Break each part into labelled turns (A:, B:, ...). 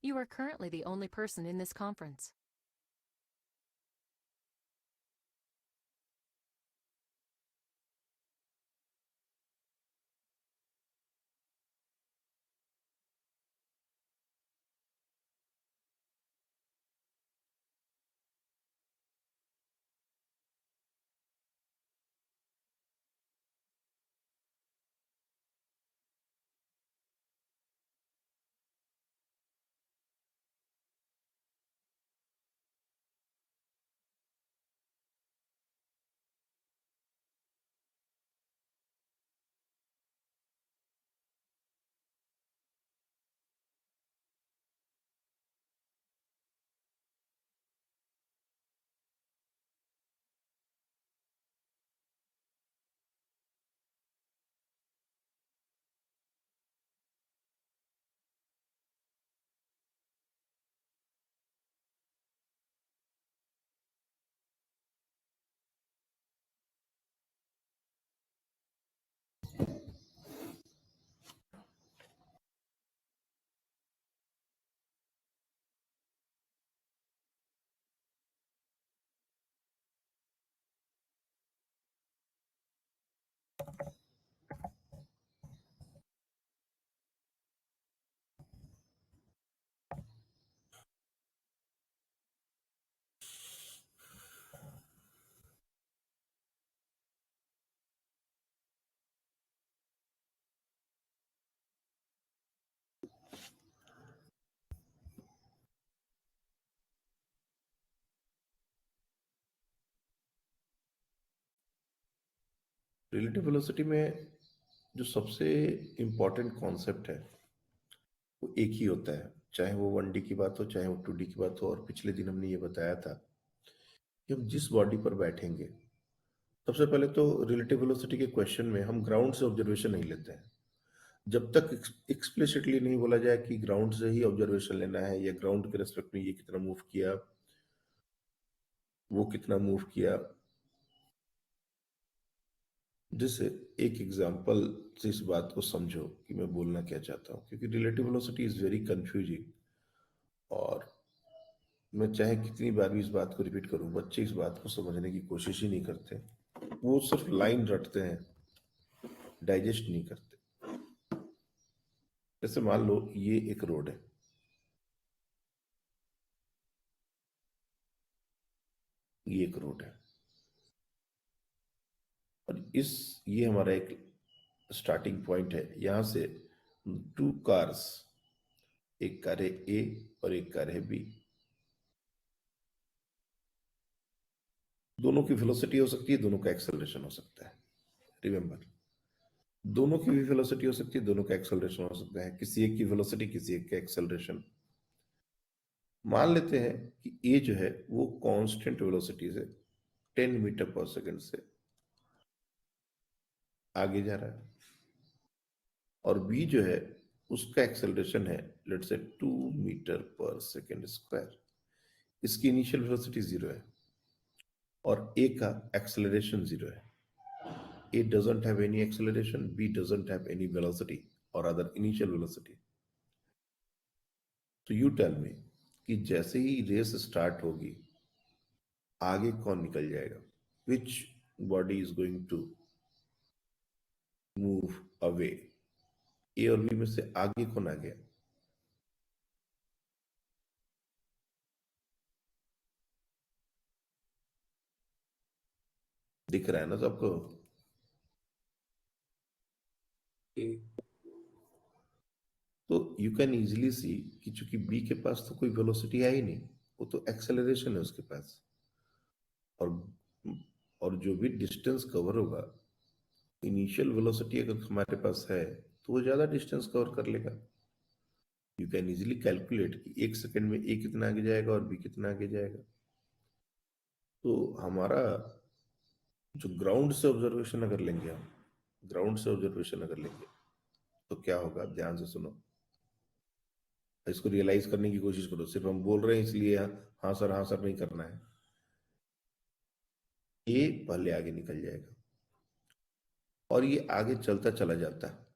A: You are currently the only person in this conference.
B: Relative velocity में जो सबसे important concept है वो एक ही होता है, चाहे वो 1D की बात हो चाहे वो 2D की बात हो। और पिछले दिन हमने ये बताया था कि हम जिस बॉडी पर बैठेंगे, सबसे पहले तो रिलेटिव वेलोसिटी के क्वेश्चन में हम ग्राउंड से ऑब्जर्वेशन नहीं लेते हैं। जब तक एक्सप्लिसिटली नहीं बोला जाए कि ग्राउंड से ही ऑब्जर्वेशन लेना है या ग्राउंड के रेस्पेक्ट में ये कितना मूव किया, वो कितना मूव किया। जिससे एक एग्जांपल से इस बात को समझो कि मैं बोलना क्या चाहता हूँ, क्योंकि relative velocity is very confusing. और मैं चाहे कितनी बार भी इस बात को रिपीट करूं, बच्चे इस बात को समझने की कोशिश ही नहीं करते। वो सिर्फ लाइन रटते हैं, डाइजेस्ट नहीं करते। जैसे मान लो ये एक रोड है, ये एक रोड है, और इस ये हमारा एक स्टार्टिंग पॉइंट है। यहां से टू कार्स, एक कार है ए और एक कार है बी, दोनों की वेलोसिटी हो सकती है, दोनों का एक्सेलरेशन हो सकता है। रिमेंबर, दोनों की भी वेलोसिटी हो सकती है, दोनों का एक्सेलरेशन हो सकता है। किसी एक की वेलोसिटी, किसी एक का एक्सेलरेशन। मान लेते हैं कि ए जो है वो कांस्टेंट वेलोसिटी से 10 मीटर पर सेकंड से आगे जा रहा है, और बी जो है उसका एक्सेलरेशन है लेट्स से 2 मीटर पर सेकंड स्क्वायर। इसकी इनिशियल वेलोसिटी जीरो है और ए का एक्सेलरेशन जीरो है। A doesn't have any acceleration, B doesn't have any velocity और अदर इनिशियल वेलोसिटी। तो यू टेल मी कि जैसे ही रेस स्टार्ट होगी, आगे कौन निकल जाएगा? Which body is going to move away? A और बी में से आगे कौन आ गया? दिख रहा है ना सबको? ए। तो यू कैन इजीली सी कि चूंकि बी के पास तो कोई वेलोसिटी है ही नहीं, वो तो एक्सेलरेशन है उसके पास। और और जो भी डिस्टेंस कवर होगा, इनिशियल वेलोसिटी अगर हमारे पास है तो वो ज्यादा डिस्टेंस कवर कर लेगा। यू कैन इजीली कैलकुलेट कि एक सेकंड में ए कितना आगे जाएगा और बी कितना आगे जाएगा। तो हमारा जो ग्राउंड से ऑब्जर्वेशन अगर लेंगे, हम ग्राउंड से ऑब्जर्वेशन अगर लेंगे तो क्या होगा? आप ध्यान से सुनो, इसको रियलाइज करने की कोशिश करो। सिर्फ हम बोल रहे हैं इसलिए हाँ सर नहीं करना है। ए पहले आगे निकल जाएगा और ये आगे चलता चला जाता है,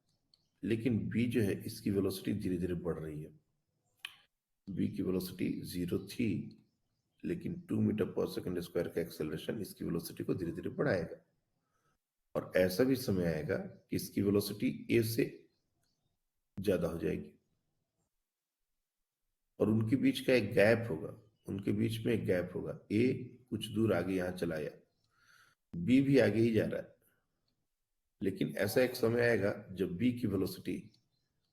B: लेकिन बी जो है इसकी वेलोसिटी धीरे धीरे बढ़ रही है। बी की वेलोसिटी 0 थी, लेकिन 2 मीटर पर सेकंड स्क्वायर का एक्सेलरेशन इसकी वेलोसिटी को धीरे धीरे बढ़ाएगा। और ऐसा भी समय आएगा कि इसकी वेलोसिटी ए से ज्यादा हो जाएगी और उनके बीच का एक गैप होगा, उनके बीच में एक गैप होगा। ए कुछ दूर आगे यहां चलाया, बी भी आगे ही जा रहा है, लेकिन ऐसा एक समय आएगा जब बी की वेलोसिटी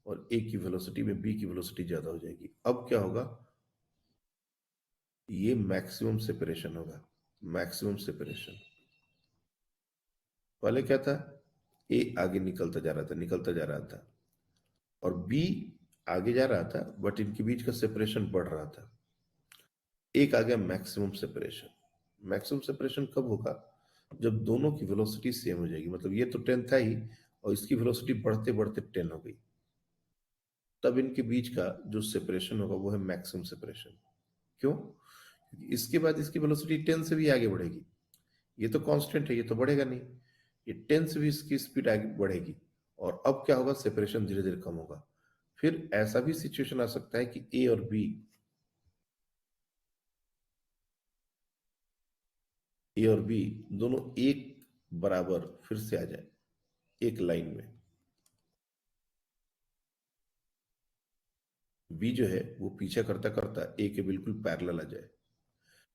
B: और ए की वेलोसिटी में बी की वेलोसिटी ज्यादा हो जाएगी। अब क्या होगा, ये मैक्सिमम सेपरेशन होगा। मैक्सिमम सेपरेशन पहले क्या था, ए आगे निकलता जा रहा था, निकलता जा रहा था, और बी आगे जा रहा था, बट इनके बीच का सेपरेशन बढ़ रहा था। एक आ गया मैक्सिमम सेपरेशन। मैक्सिमम सेपरेशन कब होगा, जब दोनों की वेलोसिटी सेम हो जाएगी। मतलब ये तो 10 था ही और इसकी वेलोसिटी बढ़ते बढ़ते 10 हो गई, तब इनके बीच का जो सेपरेशन होगा वो है मैक्सिमम सेपरेशन। क्यों, क्योंकि इसके बाद इसकी वेलोसिटी 10 से भी आगे बढ़ेगी। ये तो कांस्टेंट है, ये तो बढ़ेगा नहीं, ये 10 से भी इसकी स्पीड आगे बढ़ेगी। और अब क्या होगा, सेपरेशन धीरे धीरे कम होगा। फिर ऐसा भी सिचुएशन आ सकता है कि ए और बी दोनों एक बराबर फिर से आ जाए एक लाइन में। बी जो है वो पीछा करता करता ए के बिल्कुल पैरेलल आ जाए,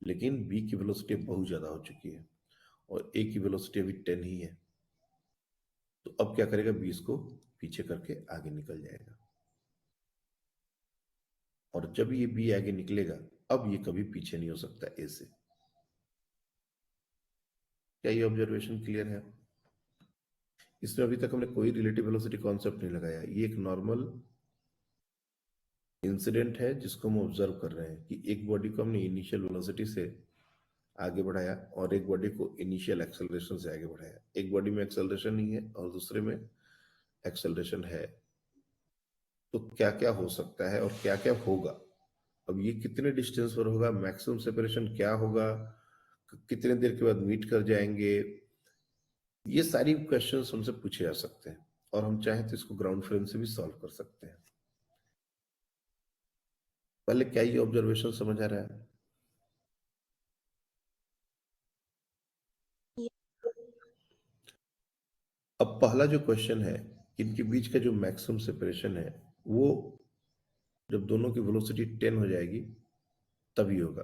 B: लेकिन बी की वेलोसिटी बहुत ज्यादा हो चुकी है और ए की वेलोसिटी अभी 10 ही है। तो अब क्या करेगा, बी इसको पीछे करके आगे निकल जाएगा। और जब ये बी आगे निकलेगा, अब ये कभी पीछे नहीं हो सकता ए से। क्या ये ऑब्जर्वेशन क्लियर है? इसमें अभी तक हमने कोई रिलेटिव वेलोसिटी कॉन्सेप्ट नहीं लगाया। ये एक नॉर्मल इंसिडेंट है जिसको हम ऑब्जर्व कर रहे हैं कि एक बॉडी को हमने इनिशियल वेलोसिटी से आगे बढ़ाया और एक बॉडी को इनिशियल एक्सेलरेशन से आगे बढ़ाया। एक बॉडी में एक्सेलरेशन नहीं है और दूसरे में एक्सेलरेशन है। तो क्या क्या हो सकता है और क्या क्या होगा, अब ये कितने डिस्टेंस पर होगा, मैक्सिमम सेपरेशन क्या होगा, कितने देर के बाद मीट कर जाएंगे, ये सारी क्वेश्चंस हमसे पूछे जा सकते हैं। और हम चाहें तो इसको ग्राउंड फ्रेम से भी सॉल्व कर सकते हैं। पहले क्या ये ऑब्जर्वेशन समझ आ रहा है? अब पहला जो क्वेश्चन है, इनके बीच का जो मैक्सिमम सेपरेशन है वो जब दोनों की वेलोसिटी 10 हो जाएगी तभी होगा।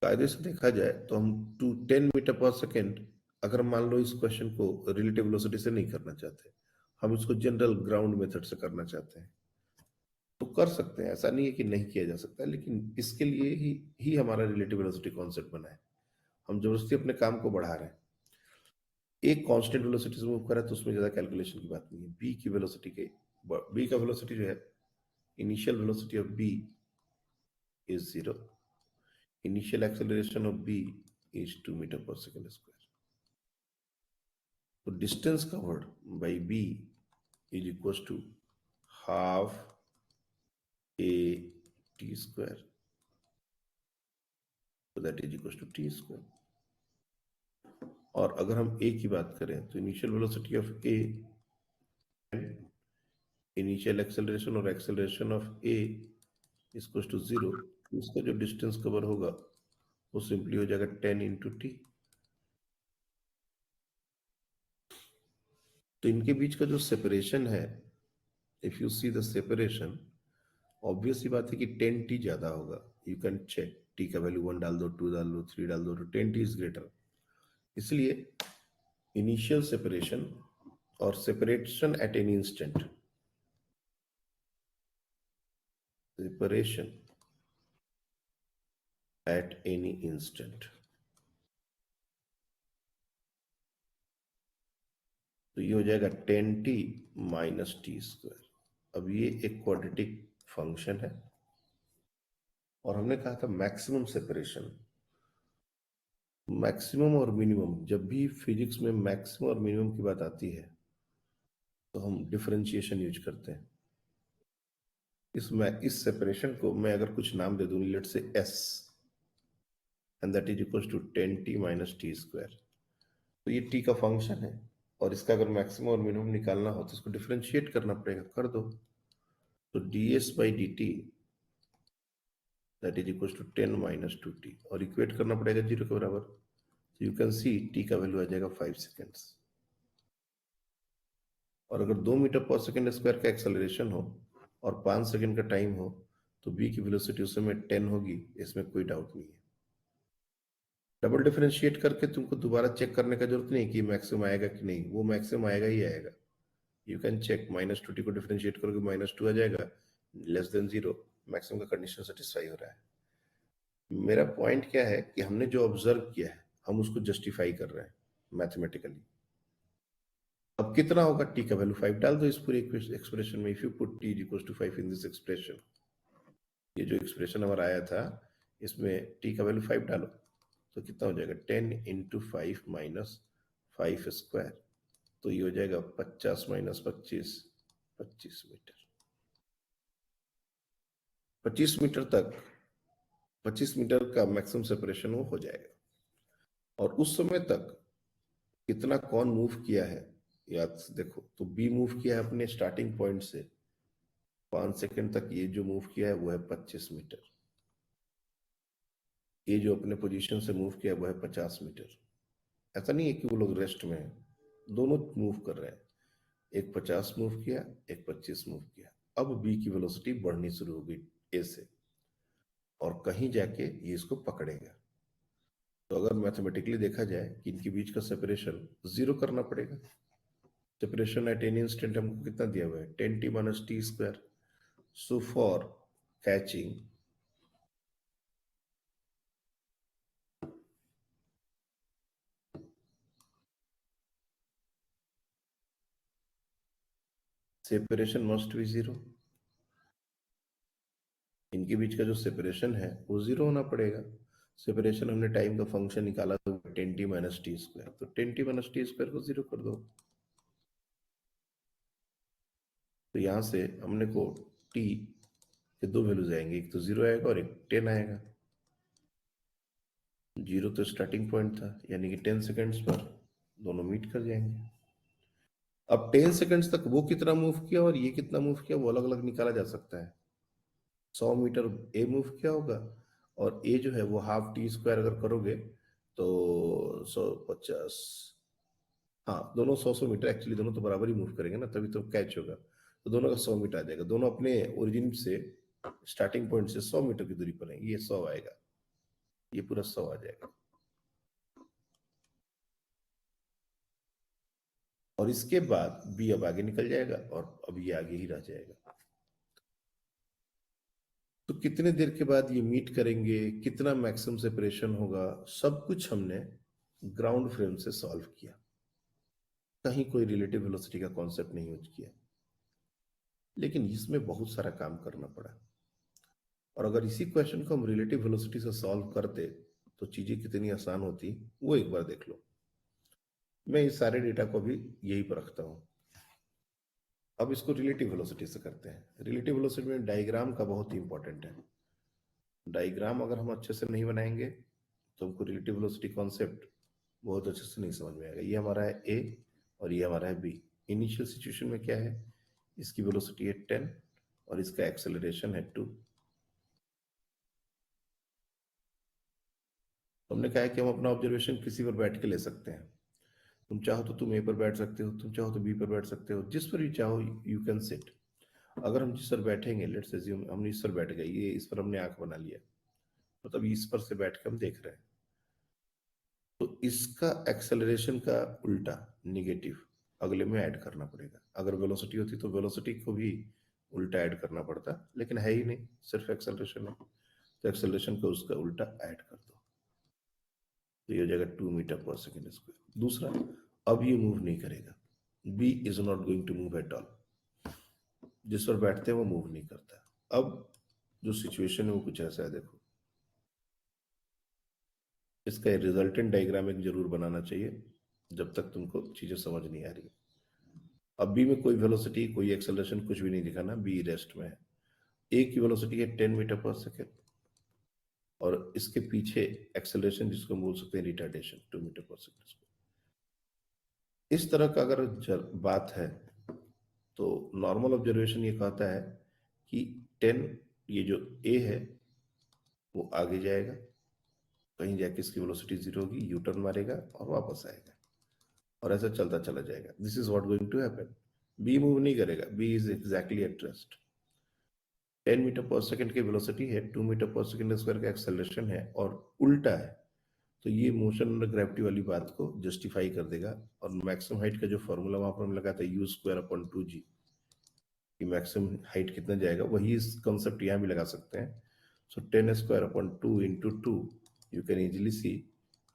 B: कायदे से देखा जाए तो हम 10 मीटर पर सेकेंड, अगर मान लो इस क्वेश्चन को रिलेटिव वेलोसिटी से नहीं करना चाहते, हम इसको जनरल ग्राउंड मेथड से करना चाहते हैं, तो कर सकते हैं। ऐसा नहीं है कि नहीं किया जा सकता, लेकिन इसके लिए ही हमारा रिलेटिव वेलोसिटी कॉन्सेप्ट बना है। हम जबरदस्ती अपने काम को बढ़ा रहे हैं। एक कांस्टेंट वेलोसिटी से मूव कर रहा है तो उसमें ज्यादा कैलकुलेशन की बात नहीं है। बी का वेलोसिटी जो है, initial velocity of B is 0, initial acceleration of b is 2 meter per second square. So distance covered by b is equals to half a t square. So that is equals to t square. और अगर हम a की बात करें तो initial velocity of a, initial acceleration और acceleration of a equals to 0, इसका जो डिस्टेंस कवर होगा वो सिंपली हो जाएगा 10 इंटू टी। तो इनके बीच का जो सेपरेशन है, if you see the separation, obvious सी बात है कि 10 टी ज्यादा होगा। यू कैन चेक, टी का वैल्यू 1 डाल दो, 2 डाल दो, 3 डाल दो, तो 10 टी इज ग्रेटर। इसलिए इनिशियल सेपरेशन और separation at any instant, separation at any instant, तो ये हो जाएगा 10 टी माइनस टी स्क्वायर। अब ये एक क्वाड्रेटिक फंक्शन है और हमने कहा था मैक्सिमम सेपरेशन, मैक्सिमम और मिनिमम, जब भी फिजिक्स में मैक्सिमम और मिनिमम की बात आती है तो हम डिफरेंशिएशन यूज करते हैं। इस सेपरेशन को मैं अगर कुछ नाम दे दूं, let say S, and that is equal to 10 t minus t square. तो ये टी का फंक्शन है और इसका अगर मैक्सिमम और मिनिमम निकालना हो तो इसको डिफरेंशिएट करना पड़ेगा, कर दो। तो ds by dt that is equals to 10 minus 2t और इक्वेट करना पड़ेगा 0 के बराबर। तो यू कैन सी t का वैल्यू आ जाएगा 5 सेकेंड्स। और अगर 2 मीटर पर सेकेंड स्क्वायर का एक्सेलरेशन हो और 5 सेकेंड का टाइम हो तो b की वेलोसिटी उस समय 10 होगी, इसमें कोई डाउट नहीं है। डबल डिफरेंशिएट करके तुमको दोबारा चेक करने का जरूरत नहीं कि मैक्सिमम आएगा कि नहीं, वो मैक्सिमम आएगा ही आएगा। यू कैन चेक, -2t को डिफरेंशिएट करोगे -2 आ जाएगा, लेस देन 0, मैक्सिमम का कंडीशन सेटिस्फाई हो रहा है। मेरा पॉइंट क्या है कि हमने जो ऑब्जर्व किया है हम उसको जस्टिफाई कर रहे हैं मैथमेटिकली। अब कितना होगा, t का वैल्यू 5 डाल दो इस पूरे एक्सप्रेशन में। If you put t equals to 5 in this expression, ये जो एक्सप्रेशन हमारा आया था इसमें t का वैल्यू 5 डालो तो कितना हो जाएगा, 10 इंटू 5 माइनस 5 स्क्वायर, तो ये हो जाएगा 50 माइनस 25, 25 मीटर। 25 मीटर तक, 25 मीटर का मैक्सिमम सेपरेशन वो हो जाएगा। और उस समय तक कितना कौन मूव किया है याद से देखो, तो बी मूव किया है अपने स्टार्टिंग पॉइंट से 5 सेकंड तक, ये जो मूव किया है वो है 25 मीटर। ये जो अपने पोजीशन से मूव किया वो है 50 मीटर। ऐसा नहीं है कि वो लोग रेस्ट में है, दोनों मूव कर रहे हैं। एक 50 मूव किया, एक 25 मूव किया। अब बी की वेलोसिटी बढ़नी शुरू हो गई ए से, और कहीं जाके ये इसको पकड़ेगा। तो अगर मैथमेटिकली देखा जाए कि इनके बीच का सेपरेशन 0 करना पड़ेगा। सेपरेशन एट एनी इंस्टेंट हमको कितना दिया हुआ है, 10t minus t square. So for catching separation must be 0। इनके बीच का जो सेपरेशन है वो 0 होना पड़ेगा। सेपरेशन हमने टाइम का फंक्शन निकाला तो 10t माइनस टी स्क्वायर, तो 10t माइनस टी स्क्वायर को 0 कर दो। तो यहां से हमने को t के दो वैल्यूज आएंगे, एक तो 0 आएगा और एक 10 आएगा। 0 तो स्टार्टिंग पॉइंट था, यानी कि 10 सेकेंड्स पर दोनों मीट कर जाएंगे। अब 10 सेकेंड्स तक वो कितना मूव किया और ये कितना मूव किया वो अलग अलग निकाला जा सकता है। 100 मीटर ए मूव किया होगा और ए जो है वो हाफ टी स्क्वायर अगर करोगे तो 150, हाँ दोनों 100 मीटर, एक्चुअली दोनों तो बराबर ही मूव करेंगे ना, तभी तो कैच होगा। तो दोनों का 100 मीटर आ जाएगा, दोनों अपने ओरिजिन से स्टार्टिंग पॉइंट से 100 मीटर की दूरी पर है, ये 100 आएगा, ये पूरा 100 आ जाएगा। और इसके बाद बी अब आगे निकल जाएगा और अब ये आगे ही रह जाएगा। तो कितने देर के बाद ये मीट करेंगे, कितना मैक्सिमम सेपरेशन होगा, सब कुछ हमने ग्राउंड फ्रेम से सॉल्व किया। कहीं कोई रिलेटिव वेलोसिटी का कॉन्सेप्ट नहीं यूज किया, लेकिन इसमें बहुत सारा काम करना पड़ा। और अगर इसी क्वेश्चन को हम रिलेटिव वेलोसिटी से सॉल्व करते तो चीजें कितनी आसान होती, वो एक बार देख लो। मैं इस सारे डेटा को भी यही पर रखता हूं। अब इसको रिलेटिव वेलोसिटी से करते हैं। रिलेटिव वेलोसिटी में डायग्राम का बहुत ही इंपॉर्टेंट है। डायग्राम अगर हम अच्छे से नहीं बनाएंगे तो हमको रिलेटिव वेलोसिटी कॉन्सेप्ट बहुत अच्छे से नहीं समझ में आएगा। ये हमारा है ए और ये हमारा है बी। इनिशियल सिचुएशन में क्या है, इसकी वेलोसिटी है 10 और इसका एक्सेलरेशन है 2। हमने कहा है कि हम अपना ऑब्जर्वेशन किसी पर बैठ के ले सकते हैं। तुम चाहो तो तुम ए पर बैठ सकते हो, तुम चाहो तो बी पर बैठ सकते हो, जिस पर भी चाहो यू कैन सिट। अगर हम जिस पर बैठेंगे, लेट्स अज्यूम हम इस पर बैठ गए, ये इस पर हमने आंख बना लिया, मतलब इस पर से बैठ के हम देख रहे हैं, तो इसका एक्सेलरेशन का उल्टा निगेटिव अगले में ऐड करना पड़ेगा। अगर वेलोसिटी होती तो वेलोसिटी को भी उल्टा ऐड करना पड़ता, लेकिन है ही नहीं, सिर्फ एक्सेलरेशन है, तो एक्सेलरेशन को उसका उल्टा ऐड कर दो, तो ये हो जाएगा 2 मीटर पर सेकेंड स्क्वायर। दूसरा, अब ये मूव नहीं करेगा, B is not going to move at all. जिस पर बैठते हैं वो मूव नहीं करता। अब जो सिचुएशन है वो कुछ ऐसा है, देखो इसका रिजल्टेंट डायग्राम एक जरूर बनाना चाहिए जब तक तुमको चीजें समझ नहीं आ रही। अब बी में कोई वेलोसिटी, कोई एक्सेलरेशन, कुछ भी नहीं दिखाना, बी रेस्ट में है। ए की वेलोसिटी है 10 मीटर पर सेकेंड और इसके पीछे एक्सेलरेशन जिसको हम बोल सकते हैं रिटार्डेशन, 2 मीटर पर सेकेंड। इस तरह का अगर बात है तो नॉर्मल ऑब्जर्वेशन ये कहता है कि 10 ये जो ए है वो आगे जाएगा, कहीं जाके इसकी वेलोसिटी 0 होगी, यू टर्न मारेगा और वापस आएगा और ऐसा चलता चला जाएगा। This is what going to happen. B move नहीं करेगा, B is exactly at rest. 10 metre पर सेकंड की वेलोसिटी है, 2 मीटर पर सेकंड स्क्वायर का एक्सेलरेशन है और उल्टा है, तो ये मोशन अंडर ग्रेविटी वाली बात को जस्टिफाई कर देगा। और मैक्सिमम हाइट का जो फॉर्मूला वहां पर हम लगाया था यू स्क्वायर अपॉन 2g, कि मैक्सिमम हाइट कितना जाएगा, वही इस कॉन्सेप्ट यहाँ भी लगा सकते हैं। सो 10 square upon 2 into 2, you can easily सी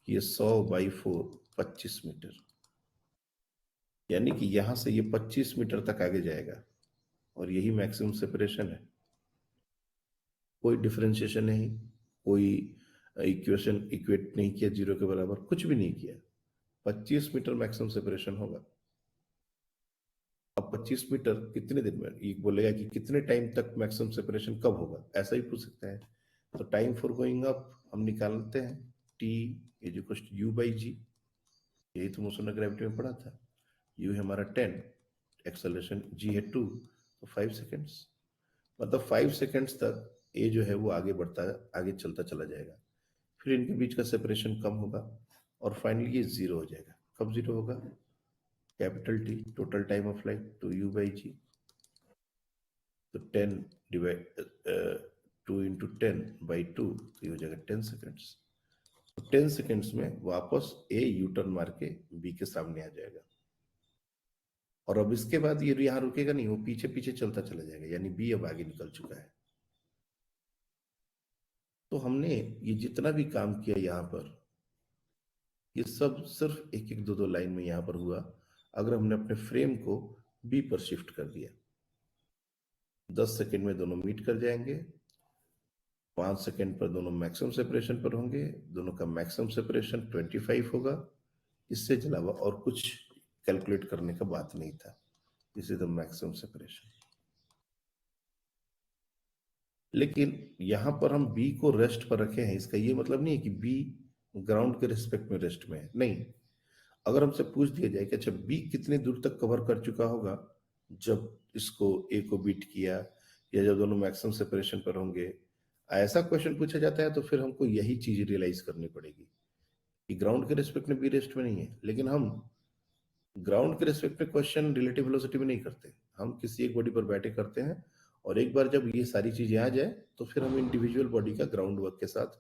B: ये 100/4 25 मीटर, यानी कि यहां से ये 25 मीटर तक आगे जाएगा और यही मैक्सिमम सेपरेशन है। कोई डिफरेंशिएशन नहीं, कोई इक्वेशन इक्वेट नहीं किया जीरो के बराबर, कुछ भी नहीं किया, 25 मीटर मैक्सिमम सेपरेशन होगा। अब 25 मीटर कितने दिन में, ये बोलेगा कि कितने टाइम तक मैक्सिमम सेपरेशन कब होगा, ऐसा ही पूछ सकता है। तो टाइम फॉर गोइंग अप हम निकालते हैं, t is equal to u by g, यही तो मोशन ऑफ ग्रेविटी में पढ़ा था। यू है हमारा 10, एक्सेलरेशन जी है 2, तो 5 सेकेंड्स, मतलब 5 सेकेंड्स तक ए जो है वो आगे बढ़ता है, आगे चलता चला जाएगा, फिर इनके बीच का सेपरेशन कम होगा और फाइनली ये जीरो हो जाएगा। कब जीरो होगा, capital T total time of flight तो यू बाई जी, तो 10 डिवाइड 2 इंटू 10/2, तो ये हो जाएगा 10 सेकेंड्स। तो 10 सेकेंड्स में वापस ए यू टर्न मार के बी के सामने आ जाएगा और अब इसके बाद ये यहां रुकेगा नहीं, वो पीछे पीछे चलता चला जाएगा, यानी बी अब आगे निकल चुका है। तो हमने ये जितना भी काम किया यहां पर, ये सब सिर्फ एक एक दो दो लाइन में यहां पर हुआ। अगर हमने अपने फ्रेम को बी पर शिफ्ट कर दिया, 10 सेकेंड में दोनों मीट कर जाएंगे, 5 सेकेंड पर दोनों मैक्सिमम सेपरेशन पर होंगे, दोनों का मैक्सिमम सेपरेशन 25 होगा, इससे अलावा और कुछ कैलकुलेट करने का बात नहीं था। This is the maximum separation. लेकिन यहां पर हम बी को रेस्ट पर रखे हैं, इसका ये मतलब नहीं है कि बी ग्राउंड के रिस्पेक्ट में रेस्ट में है, नहीं। अगर हमसे पूछ दिया जाए कि अच्छा बी कितने दूर तक कवर कर चुका होगा जब इसको ए को बीट किया, या जब दोनों मैक्सिमम सेपरेशन पर होंगे, ऐसा क्वेश्चन पूछा जाता है, तो फिर हमको यही चीज रियलाइज करनी पड़ेगी कि ग्राउंड के रिस्पेक्ट में बी रेस्ट में नहीं है। लेकिन हम ग्राउंड के रिस्पेक्ट में क्वेश्चन रिलेटिव वेलोसिटी में नहीं करते, हम किसी एक बॉडी पर बैठे करते हैं, और एक बार जब ये सारी चीजें आ जाए तो फिर हम इंडिविजुअल बॉडी का ग्राउंड वर्क के साथ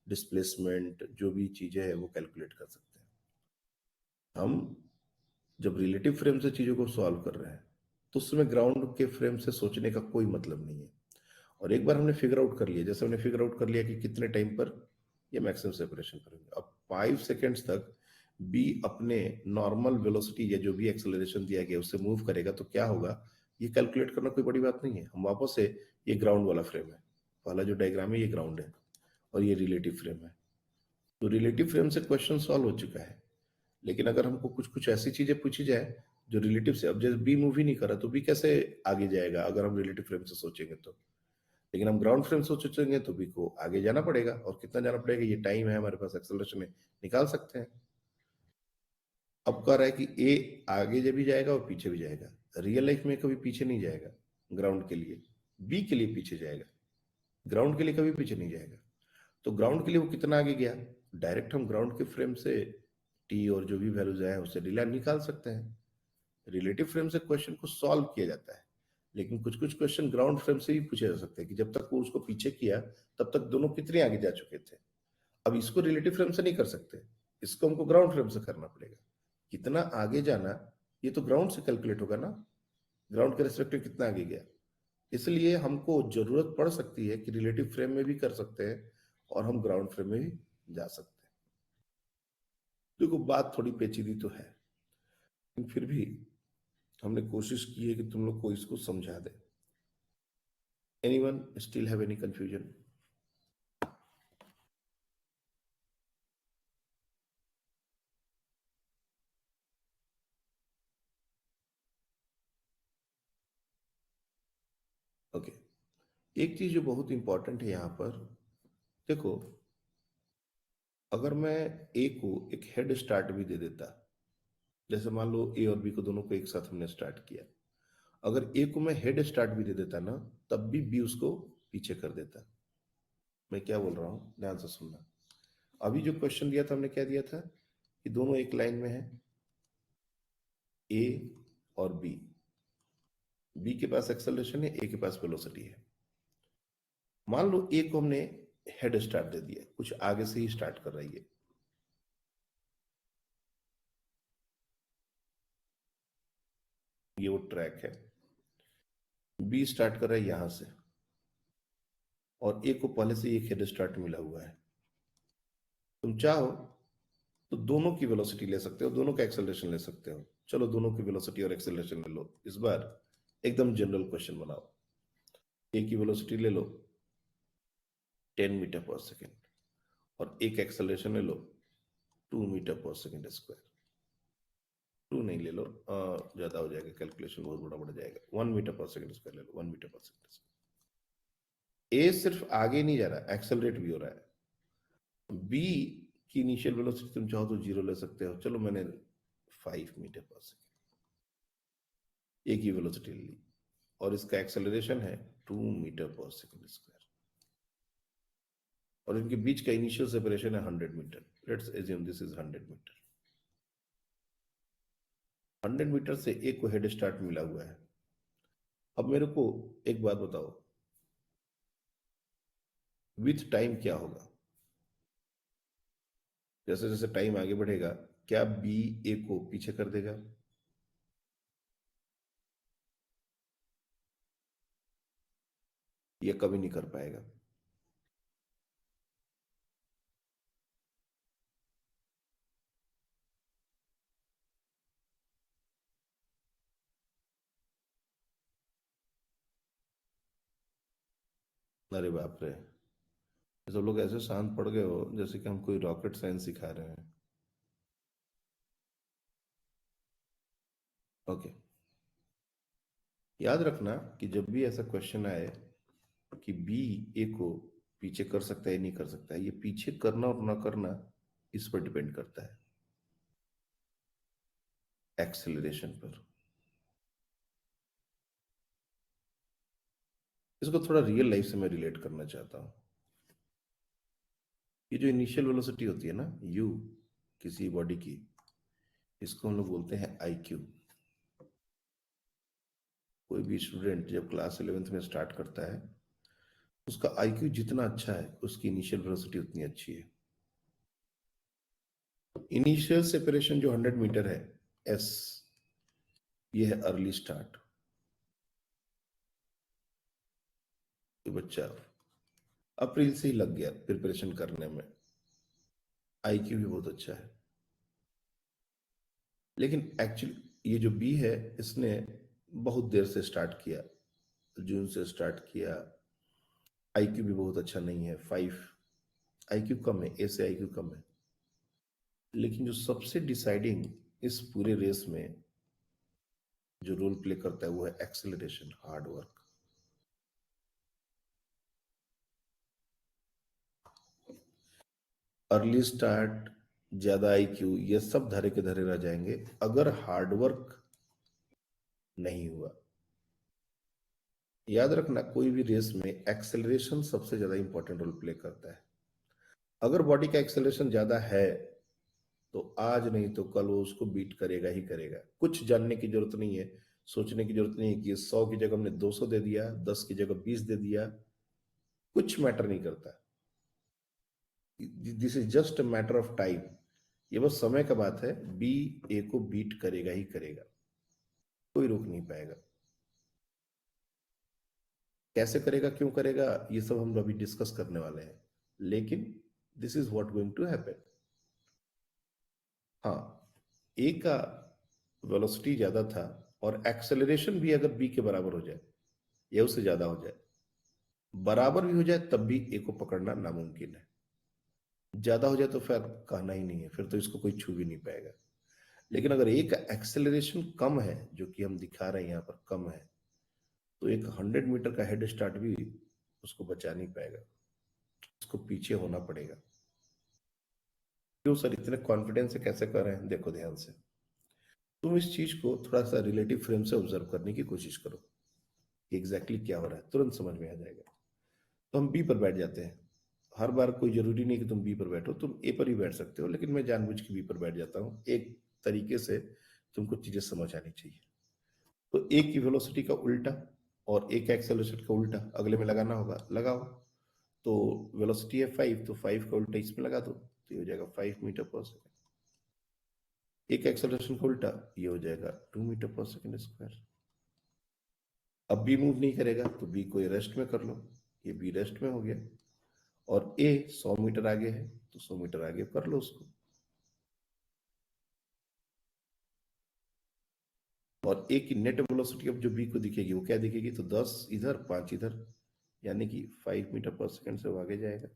B: डिस्प्लेसमेंट जो भी चीजें है वो कैलकुलेट कर सकते हैं। हम जब रिलेटिव फ्रेम से चीजों को सॉल्व कर रहे हैं तो उसमें ग्राउंड के फ्रेम से सोचने का कोई मतलब नहीं है। और एक बार हमने फिगर आउट कर लिया, जैसे हमने फिगर आउट कर लिया कि कितने टाइम पर ये मैक्सिमम सेपरेशन पर होंगे, अब 5 सेकेंड्स तक बी अपने नॉर्मल वेलोसिटी या जो भी एक्सेलरेशन दिया गया उससे मूव करेगा, तो क्या होगा ये कैलकुलेट करना कोई बड़ी बात नहीं है। हम वापस से, ये ग्राउंड वाला फ्रेम है, पहला जो डायग्राम है ये ग्राउंड है और ये रिलेटिव फ्रेम है, तो रिलेटिव फ्रेम से क्वेश्चन सॉल्व हो चुका है। लेकिन अगर हमको कुछ कुछ ऐसी चीजें पूछी जाए जो रिलेटिव से, अब जैसे बी मूव ही नहीं करा तो बी कैसे आगे जाएगा अगर हम रिलेटिव फ्रेम से सोचेंगे तो। लेकिन हम ग्राउंड फ्रेम से सोचेंगे तो बी को आगे जाना पड़ेगा, और कितना जाना पड़ेगा, ये टाइम है हमारे पास, एक्सेलरेशन में निकाल सकते हैं। अब कह रहा है कि ए आगे जब भी जाएगा और पीछे भी जाएगा, रियल लाइफ में कभी पीछे नहीं जाएगा ग्राउंड के लिए, बी के लिए पीछे जाएगा, ग्राउंड के लिए कभी पीछे नहीं जाएगा। तो ग्राउंड के लिए वो कितना आगे गया, डायरेक्ट हम ग्राउंड के फ्रेम से टी और जो भी वैल्यूज आए उससे डिले निकाल सकते हैं। रिलेटिव फ्रेम से क्वेश्चन को सॉल्व किया जाता है, लेकिन कुछ कुछ क्वेश्चन ग्राउंड फ्रेम से भी पूछे जा सकते हैं कि जब तक वो उसको पीछे किया तब तक दोनों कितने आगे जा चुके थे। अब इसको रिलेटिव फ्रेम से नहीं कर सकते, इसको हमको ग्राउंड फ्रेम से करना पड़ेगा। कितना आगे जाना ये तो ग्राउंड से कैलकुलेट होगा ना, ग्राउंड के रेस्पेक्ट में कितना आगे गया। इसलिए हमको जरूरत पड़ सकती है कि रिलेटिव फ्रेम में भी कर सकते हैं और हम ग्राउंड फ्रेम में भी जा सकते हैं। देखो बात थोड़ी पेचीदी तो है, लेकिन फिर भी हमने कोशिश की है कि तुम लोग को इसको समझा दे। Anyone still have any confusion? Okay, एक चीज जो बहुत इंपॉर्टेंट है यहां पर, देखो अगर मैं ए को एक हेड स्टार्ट भी दे देता, जैसे मान लो ए और बी को दोनों को एक साथ हमने स्टार्ट किया, अगर ए को मैं हेड स्टार्ट भी दे देता ना, तब भी बी उसको पीछे कर देता। मैं क्या बोल रहा हूं, ध्यान से सुनना। अभी जो क्वेश्चन दिया था हमने क्या दिया था कि दोनों एक लाइन में है, ए और बी। बी के पास एक्सेलरेशन है, ए के पास वेलोसिटी है। मान लो ए को हमने हेड स्टार्ट दे दिया, कुछ आगे से ही स्टार्ट कर रही है, ये वो ट्रैक है। बी स्टार्ट कर रहा है यहां से, और ए को पहले से एक हेड स्टार्ट मिला हुआ है। तुम चाहो तो दोनों की वेलोसिटी ले सकते हो, दोनों का एक्सेलरेशन ले सकते हो। चलो दोनों की वेलोसिटी और एक्सेलरेशन ले लो। इस बार एकदम जनरल क्वेश्चन बनाओ। ए की वेलोसिटी ले लो 10 मीटर पर सेकेंड, और एक एक्सेलरेशन ले लो 2 मीटर पर सेकेंड स्क्वायर। 2 नहीं ले लो, ज्यादा हो जाएगा, कैलकुलेशन बहुत बड़ा बढ़ जाएगा। 1 मीटर पर सेकेंड स्क्वायर ले लो, 1 मीटर पर सेकेंड स्क्वायर। ए सिर्फ आगे नहीं जा रहा, एक्सेलरेट भी हो रहा है। बी की इनिशियल वेलोसिटी तुम चाहो तो 0 ले सकते हो। चलो मैंने 5 मीटर पर सेकेंड ए की वेलोसिटी ली, और इसका एक्सेलरेशन है 2 मीटर पर सेकेंड स्क्वायर, और इनके बीच का इनिशियल सेपरेशन है 100 metre. Let's assume this is 100 metre. 100 metre से ए को हेड स्टार्ट मिला हुआ है। अब मेरे को एक बात बताओ, विथ टाइम क्या होगा? जैसे जैसे टाइम आगे बढ़ेगा, क्या बी ए को पीछे कर देगा? ये कभी नहीं कर पाएगा। अरे बाप रे, ये सब लोग ऐसे शांत पड़ गए हो जैसे कि हम कोई रॉकेट साइंस सिखा रहे हैं। ओके, याद रखना कि जब भी ऐसा क्वेश्चन आए कि बी ए को पीछे कर सकता है नहीं कर सकता है, ये पीछे करना और ना करना इस पर डिपेंड करता है, एक्सेलरेशन पर। इसको थोड़ा रियल लाइफ से मैं रिलेट करना चाहता हूँ। ये जो इनिशियल वेलोसिटी होती है ना, यू, किसी बॉडी की, इसको हम लोग बोलते हैं आईक्यू। कोई भी स्टूडेंट जब क्लास 11th में स्टार्ट करता है, उसका आईक्यू जितना अच्छा है उसकी इनिशियल वेलोसिटी उतनी अच्छी है। इनिशियल सेपरेशन जो 100 मीटर है, एस, ये है अर्ली स्टार्ट। ये बच्चा अप्रैल से ही लग गया प्रिपरेशन करने में, आईक्यू भी बहुत अच्छा है। लेकिन एक्चुअली ये जो बी है, इसने बहुत देर से स्टार्ट किया, जून से स्टार्ट किया। आईक्यू भी बहुत अच्छा नहीं है, 5। आईक्यू कम है, ए से आईक्यू कम है। लेकिन जो सबसे डिसाइडिंग इस पूरे रेस में जो रोल प्ले करता है वो है acceleration, hard work. Early start, ज्यादा आईक्यू, ये सब धरे के धरे रह जाएंगे अगर हार्ड वर्क नहीं हुआ। याद रखना, कोई भी रेस में एक्सेलरेशन सबसे ज्यादा इंपॉर्टेंट रोल प्ले करता है। अगर बॉडी का एक्सेलरेशन ज्यादा है तो आज नहीं तो कल वो उसको बीट करेगा ही करेगा। कुछ जानने की जरूरत नहीं है, सोचने की जरूरत नहीं है कि 100 की जगह हमने 200 दे दिया, 10 की जगह 20 दे दिया, कुछ मैटर नहीं करता। This is just a matter of time. ये बस समय का बात है, बी ए को बीट करेगा ही करेगा, कोई रोक नहीं पाएगा। कैसे करेगा, क्यों करेगा, ये सब हम अभी डिस्कस करने वाले हैं। लेकिन this is what going to happen. हाँ, ए का वेलोसिटी ज्यादा था, और एक्सेलरेशन भी अगर बी के बराबर हो जाए या उससे ज्यादा हो जाए, बराबर भी हो जाए, तब भी ए को पकड़ना नामुमकिन है। ज्यादा हो जाए तो फिर कहना ही नहीं है, फिर तो इसको कोई छू भी नहीं पाएगा। लेकिन अगर ए का एक्सेलरेशन कम है, जो कि हम दिखा रहे हैं यहाँ पर कम है, तो एक 100 मीटर का हेड स्टार्ट भी उसको बचा नहीं पाएगा, उसको पीछे होना पड़ेगा। क्यों सर, इतने कॉन्फिडेंस से कैसे कर रहे हैं? देखो ध्यान से, तुम इस चीज को थोड़ा सा रिलेटिव फ्रेम से ऑब्जर्व करने की कोशिश करो कि एग्जैक्टली क्या हो रहा है, तुरंत समझ में आ जाएगा। तो हम बी पर बैठ जाते हैं। हर बार कोई जरूरी नहीं कि तुम बी पर बैठो, तुम ए पर ही बैठ सकते हो, लेकिन मैं जानबूझ के बी पर बैठ जाता हूँ। एक तरीके से तुमको चीजें समझ आनी चाहिए। तो एक की वेलोसिटी का उल्टा और एक एक्सेलरेशन का उल्टा अगले में लगाना होगा, लगाओ। तो वेलोसिटी है 5, तो 5 का उल्टा इसमें लगा दो, तो ये हो जाएगा 5 मीटर पर सेकेंड। एक एक्सेलरेशन का उल्टा ये हो जाएगा 2 मीटर पर सेकेंड स्क्वायर। अब बी मूव नहीं करेगा तो बी को ये रेस्ट में कर लो, ये बी रेस्ट में हो गया। और ए 100 मीटर आगे है तो 100 मीटर आगे कर लो उसको। और ए की नेट वेलोसिटी अब जो बी को दिखेगी वो क्या दिखेगी, तो 10 इधर 5 इधर, यानी कि 5 मीटर पर सेकेंड से वो आगे जाएगा।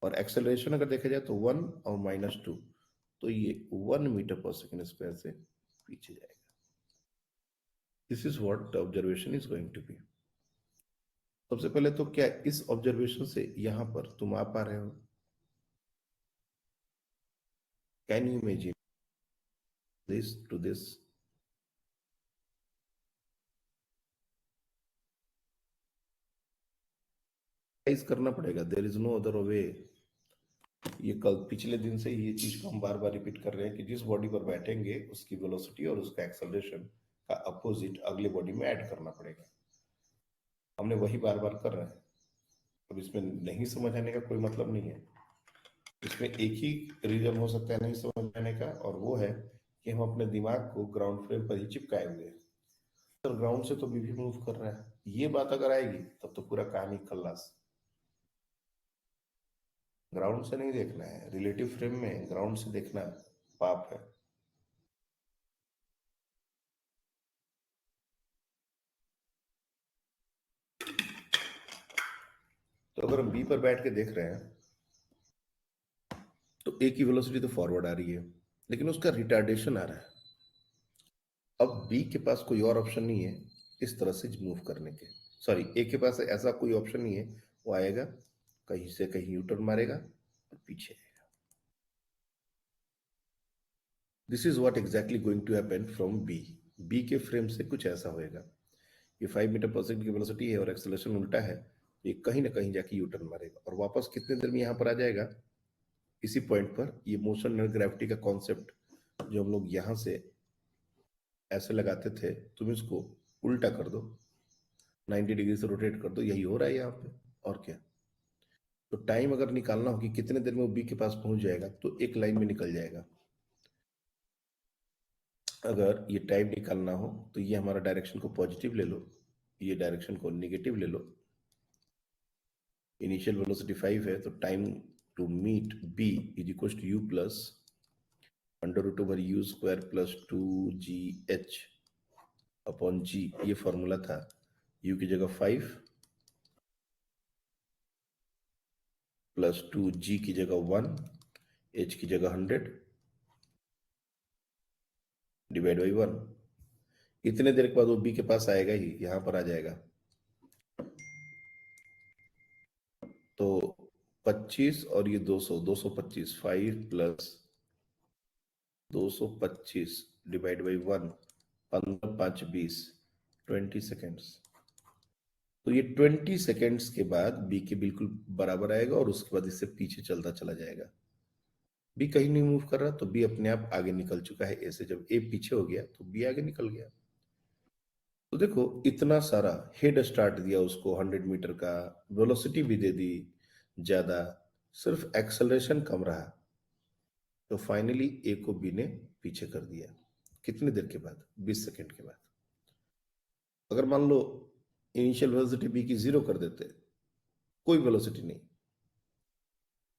B: और एक्सेलरेशन अगर देखा जाए तो 1 और -2, तो ये 1 मीटर पर सेकेंड स्क्वायर से पीछे जाएगा। This is what observation is going to be. सबसे पहले तो क्या इस ऑब्जर्वेशन से यहां पर तुम आ पा रहे हो? Can you imagine this to this? करना पड़ेगा, there is no other way. ये कल पिछले दिन से ये चीज को हम बार बार रिपीट कर रहे हैं कि जिस बॉडी पर बैठेंगे उसकी वेलोसिटी और उसका एक्सेलरेशन का अपोजिट अगले बॉडी में ऐड करना पड़ेगा। हमने वही बार बार कर रहे हैं। अब इसमें नहीं समझ आने का कोई मतलब नहीं है। इसमें एक ही रीजन हो सकता है नहीं समझ आने का, और वो है कि हम अपने दिमाग को ग्राउंड फ्रेम पर ही चिपकाए हुए हैं। तो ग्राउंड से तो भी मूव कर रहा है, ये बात अगर आएगी तब तो पूरा कहानी खल्लास। ग्राउंड से नहीं देखना है, रिलेटिव फ्रेम में ग्राउंड से देखना पाप है। तो अगर हम बी पर बैठ के देख रहे हैं तो ए की वेलोसिटी तो फॉरवर्ड आ रही है, लेकिन उसका रिटार्डेशन आ रहा है। अब बी के पास कोई और ऑप्शन नहीं है इस तरह से मूव करने के। सॉरी, ए के पास ऐसा कोई ऑप्शन नहीं है। वो आएगा कहीं से कहीं यूटर्न मारेगा और पीछे। This is what exactly going to happen from B. B के फ्रेम से कुछ ऐसा होएगा। ये 5 मीटर पर सेकेंड की वेलोसिटी है और एक्सेलरेशन उल्टा है। ये कहीं ना कहीं जाके यूटर्न मारेगा और वापस कितने देर में यहाँ पर आ जाएगा, इसी पॉइंट पर। ये मोशन और ग्रेविटी का कॉन्सेप्ट जो हम लोग यहाँ से ऐसे लगाते थे, तुम इसको उल्टा कर दो, 90 डिग्री से रोटेट कर दो, यही हो रहा है यहाँ पे। और क्या? तो टाइम अगर निकालना हो कि कितने देर में वो बी के पास पहुंच जाएगा, तो एक लाइन में निकल जाएगा। अगर ये टाइम निकालना हो तो ये हमारा डायरेक्शन को पॉजिटिव ले लो, ये डायरेक्शन को नेगेटिव ले लो। इनिशियल वेलोसिटी 5 है तो time to meet B is equal to u plus under root over u square plus 2gh upon g. ये फॉर्मूला था। यू की जगह 5 प्लस 2g की जगह 1, h की जगह 100 डिवाइड बाई 1। इतने देर के बाद वो बी के पास आएगा ही, यहां पर आ जाएगा। तो 25 और ये 200, 225, 5 प्लस 225 डिवाइड बाई 1, 15 5 20, 20 सेकेंड्स। तो ये 20 सेकेंड्स के बाद बी के बिल्कुल बराबर आएगा और उसके बाद इससे पीछे चलता चला जाएगा। बी कहीं नहीं मूव कर रहा तो बी अपने आप आगे निकल चुका है ए से। जब ए पीछे हो गया तो बी आगे निकल गया। तो देखो, इतना सारा हेड स्टार्ट दिया उसको 100 मीटर का, वेलोसिटी भी दे दी ज्यादा, सिर्फ एक्सेलरेशन कम रहा, तो फाइनली ए को बी ने पीछे कर दिया। कितनी देर के बाद? 20 सेकेंड के बाद। अगर मान लो इनिशियल वेलोसिटी बी की 0 कर देते, कोई वेलोसिटी नहीं,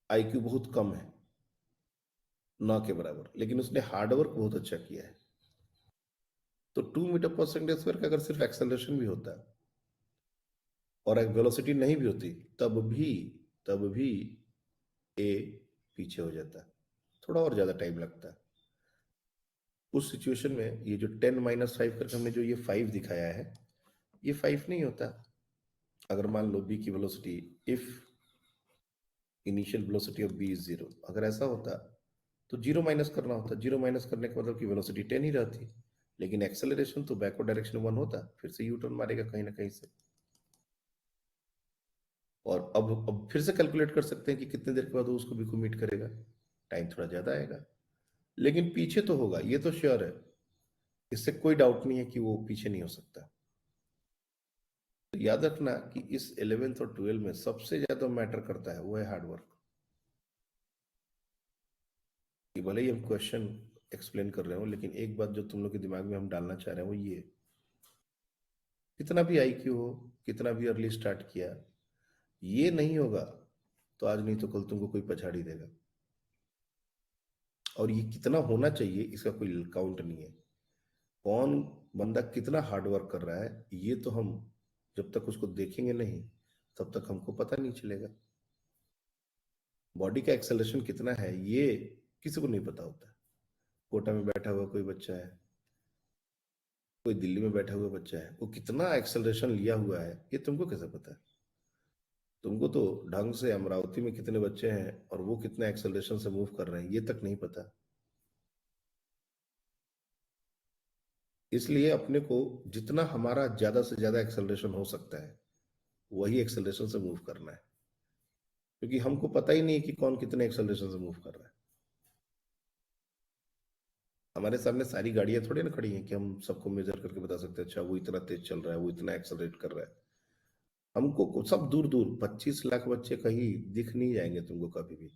B: आईक्यू बहुत कम है, ना के बराबर, लेकिन उसने हार्डवर्क बहुत अच्छा किया है, तो 2 मीटर पर सेकेंड स्क्वायर का अगर सिर्फ एक्सेलरेशन भी होता और एक वेलोसिटी नहीं भी होती, तब भी ए पीछे हो जाता, थोड़ा और ज्यादा टाइम लगता। उस सिचुएशन में ये जो 10 - 5 करके हमने जो ये 5 दिखाया है, ये 5 नहीं होता। अगर मान लो बी की velocity, if initial velocity of B is 0, अगर ऐसा होता तो जीरो माइनस करना होता, जीरो माइनस करने का मतलब कि वेलोसिटी 10 ही रहती, लेकिन एक्सेलरेशन तो बैकवर्ड डायरेक्शन 1 होता, फिर से यू टर्न मारेगा कहीं ना कहीं से। और अब फिर से कैलकुलेट कर सकते हैं कि कितने देर के बाद वो उसको भी को मीट करेगा, टाइम थोड़ा ज्यादा आएगा, लेकिन पीछे तो होगा, ये तो श्योर है, इससे कोई डाउट नहीं है कि वो पीछे नहीं हो सकता। तो याद रखना कि इस 11th और 12 में सबसे ज्यादा मैटर करता है वो है हार्डवर्क। कि भले ही हम क्वेश्चन एक्सप्लेन कर रहे हो, लेकिन एक बात जो तुम लोग के दिमाग में हम डालना चाह रहे हैं वो ये, कितना भी आईक्यू हो, कितना भी अर्ली स्टार्ट किया, ये नहीं होगा तो आज नहीं तो कल तुमको कोई पछाड़ी देगा। और ये कितना होना चाहिए इसका कोई काउंट नहीं है। कौन बंदा कितना हार्डवर्क कर रहा है ये तो हम जब तक उसको देखेंगे नहीं तब तक हमको पता नहीं चलेगा। बॉडी का एक्सेलरेशन कितना है ये किसी को नहीं पता होता। कोटा में बैठा हुआ कोई बच्चा है, कोई दिल्ली में बैठा हुआ बच्चा है, वो कितना एक्सेलरेशन लिया हुआ है ये तुमको कैसे पता है? तुमको तो ढंग से अमरावती में कितने बच्चे हैं और वो कितने एक्सेलरेशन से मूव कर रहे हैं ये तक नहीं पता। इसलिए अपने को जितना हमारा ज्यादा से ज्यादा एक्सेलरेशन हो सकता है वही एक्सेलरेशन से मूव करना है, क्योंकि हमको पता ही नहीं है कि कौन कितने एक्सेलरेशन से मूव कर रहा है। हमारे सामने सारी गाड़ियां थोड़ी ना खड़ी हैं कि हम सबको मेजर करके बता सकते हैं अच्छा वो इतना तेज चल रहा है, वो इतना एक्सेलरेट कर रहा है। हमको सब दूर दूर 25 लाख बच्चे कहीं दिख नहीं जाएंगे तुमको कभी भी।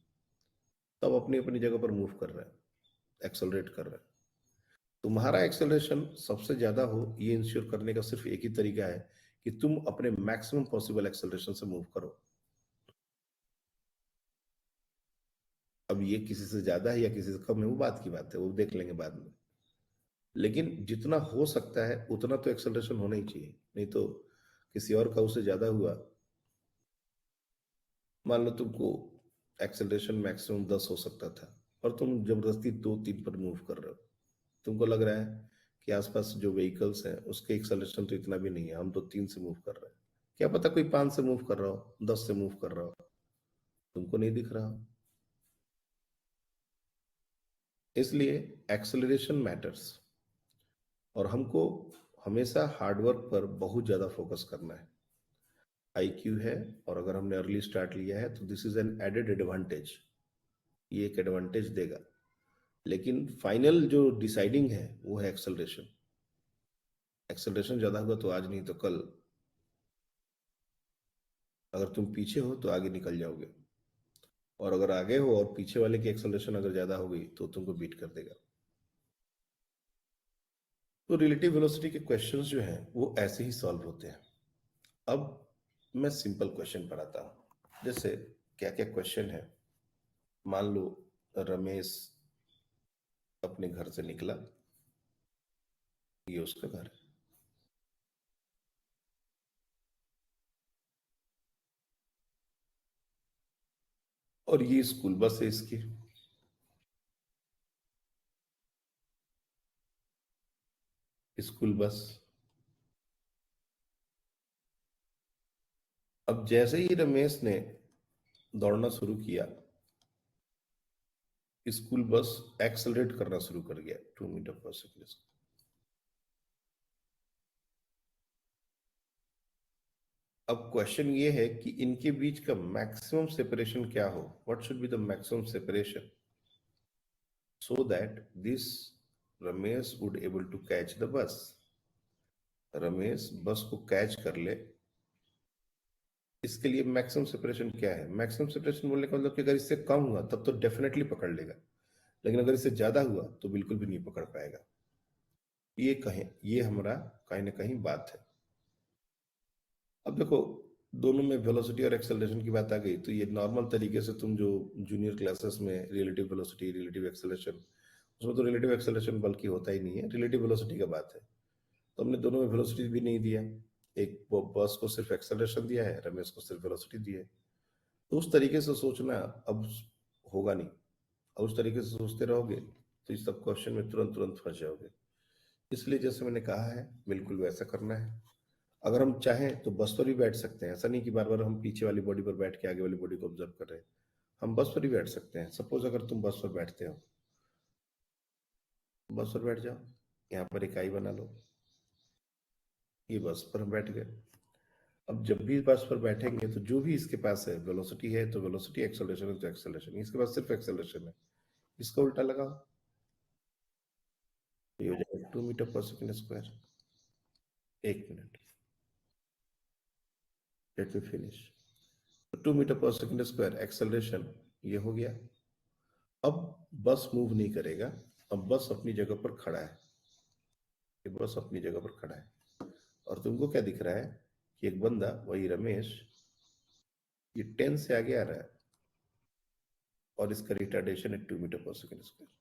B: सब अपनी अपनी जगह पर मूव कर रहे हैं, एक्सेलरेट कर रहे हैं। तुम्हारा एक्सेलरेशन सबसे ज्यादा हो ये इंश्योर करने का सिर्फ एक ही तरीका है कि तुम अपने मैक्सिमम पॉसिबल एक्सेलरेशन से मूव करो। अब ये किसी से ज्यादा है या किसी से कम है वो बात की बात है, वो देख लेंगे बाद में। लेकिन जितना हो सकता है उतना तो एक्सेलरेशन होना ही चाहिए, नहीं तो किसी और का उससे ज्यादा हुआ। मान लो तुमको एक्सेलरेशन मैक्सिमम 10 हो सकता था और तुम जबरदस्ती 2-3 पर मूव कर रहे हो। तुमको लग रहा है कि आसपास जो व्हीकल्स हैं उसके एक्सेलरेशन तो इतना भी नहीं है, हम तो 3 से मूव कर रहे हैं। क्या पता कोई 5 से मूव कर रहा हो, 10 से मूव कर रहा हो, तुमको नहीं दिख रहा हो। इसलिए एक्सेलरेशन मैटर्स, और हमको हमेशा हार्डवर्क पर बहुत ज्यादा फोकस करना है। आईक्यू है, और अगर हमने अर्ली स्टार्ट लिया है तो this is an added advantage, ये एक एडवांटेज देगा। लेकिन फाइनल जो डिसाइडिंग है वो है एक्सेलरेशन। एक्सेलरेशन ज्यादा होगा तो आज नहीं तो कल, अगर तुम पीछे हो तो आगे निकल जाओगे, और अगर आगे हो और पीछे वाले की एक्सेलरेशन अगर ज्यादा हो गई तो तुमको बीट कर देगा। तो रिलेटिव वेलोसिटी के क्वेश्चंस जो हैं वो ऐसे ही सॉल्व होते हैं। अब मैं सिंपल क्वेश्चन पर आता हूं। जैसे क्या क्या क्वेश्चन है, मान लो रमेश अपने घर से निकला, ये उसका घर है, और ये स्कूल बस है इसकी। School bus. अब जैसे ही रमेश ने दौड़ना शुरू किया, स्कूल बस एक्सेलरेट करना शुरू कर गया 2 मीटर पर सेकेंड। अब क्वेश्चन ये है कि इनके बीच का मैक्सिमम सेपरेशन क्या हो, what should be the maximum separation so that this Ramesh would able to catch the bus. Ramesh बस को कैच कर ले, इसके लिए मैक्सिमम सेपरेशन क्या है? मैक्सिमम सेपरेशन बोलने का मतलब कि अगर इससे कम हुआ तब तो डेफिनेटली पकड़ लेगा, लेकिन अगर इससे ज्यादा हुआ तो बिल्कुल भी नहीं पकड़ पाएगा। ये कहें, ये हमारा कहीं ना कहीं बात है। अब देखो, दोनों में वेलोसिटी और एक्सेलरेशन की बात आ गई तो ये नॉर्मल तरीके से तुम जो जूनियर क्लासेस में रिलेटिव वेलोसिटी रिलेटिव एक्सेलरेशन, उसमें तो रिलेटिव एक्सेलरेशन बल्कि होता ही नहीं है, रिलेटिव वेलोसिटी का बात है। तो हमने दोनों में वेलोसिटी भी नहीं दिया, एक बस को सिर्फ एक्सेलरेशन दिया है, रमेश को सिर्फ वेलोसिटी दी है। तो उस तरीके से सोचना अब होगा नहीं। और उस तरीके से सोचते रहोगे तो इस सब क्वेश्चन में तुरंत तुरंत फंस जाओगे। इसलिए जैसे मैंने कहा है बिल्कुल वैसा करना है। अगर हम चाहें तो बस पर भी बैठ सकते हैं, ऐसा नहीं कि बार बार हम पीछे वाली बॉडी पर बैठ के आगे वाली बॉडी को ऑब्जर्व कर रहे हैं। हम बस पर भी बैठ सकते हैं। सपोज अगर तुम बस पर बैठते हो बस पर बैठ जाओ, यहाँ पर इकाई बना लो, ये बस पर हम बैठ गए। अब जब भी बस पर बैठेंगे तो जो भी इसके पास है, वेलोसिटी है तो वेलोसिटी, एक्सेलरेशन है तो एक्सेलरेशन, इसके पास सिर्फ एक्सेलरेशन है, इसका उल्टा लगाओ, ये हो जाएगा 2 मीटर पर second square. 1 minute, let me finish. 2 metre पर सेकेंड स्क्वायर एक्सेलरेशन, ये हो गया। अब बस मूव नहीं करेगा, अब बस अपनी जगह पर खड़ा है, ये बस अपनी जगह पर खड़ा है, और तुमको क्या दिख रहा है कि एक बंदा, वही रमेश, ये 10 से आगे आ रहा है और इसका रिटार्डेशन है 2 मीटर पर सेकेंड स्क्वायर।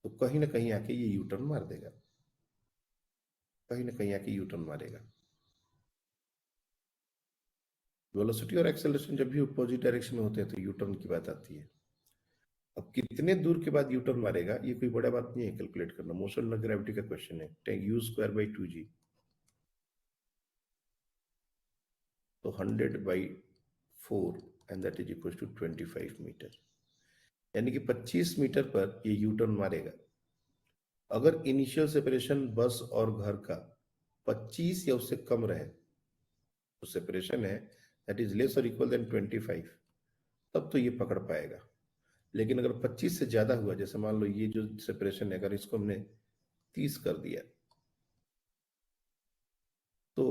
B: तो कहीं ना कहीं आके ये यू टर्न मार देगा, कहीं ना कहीं आके यू टर्न मारेगा। वेलोसिटी और एक्सेलरेशन जब भी अपोजिट डायरेक्शन में होते हैं तो यू टर्न की बात आती है। अब कितने दूर के बाद यू टर्न मारेगा ये कोई बड़ा बात नहीं है कैलकुलेट करना, मोशन और ग्रेविटी का क्वेश्चन है, टेक u² by 2g, तो 100/4 and that is equal to 25 metre, यानी कि 25 मीटर पर ये यू टर्न मारेगा। अगर इनिशियल सेपरेशन बस और घर का 25 या उससे कम रहे, तो सेपरेशन है दैट इज लेस और इक्वल देन 25, तब तो ये पकड़ पाएगा। लेकिन अगर 25 से ज्यादा हुआ, जैसे मान लो ये जो सेपरेशन है, अगर इसको हमने 30 कर दिया, तो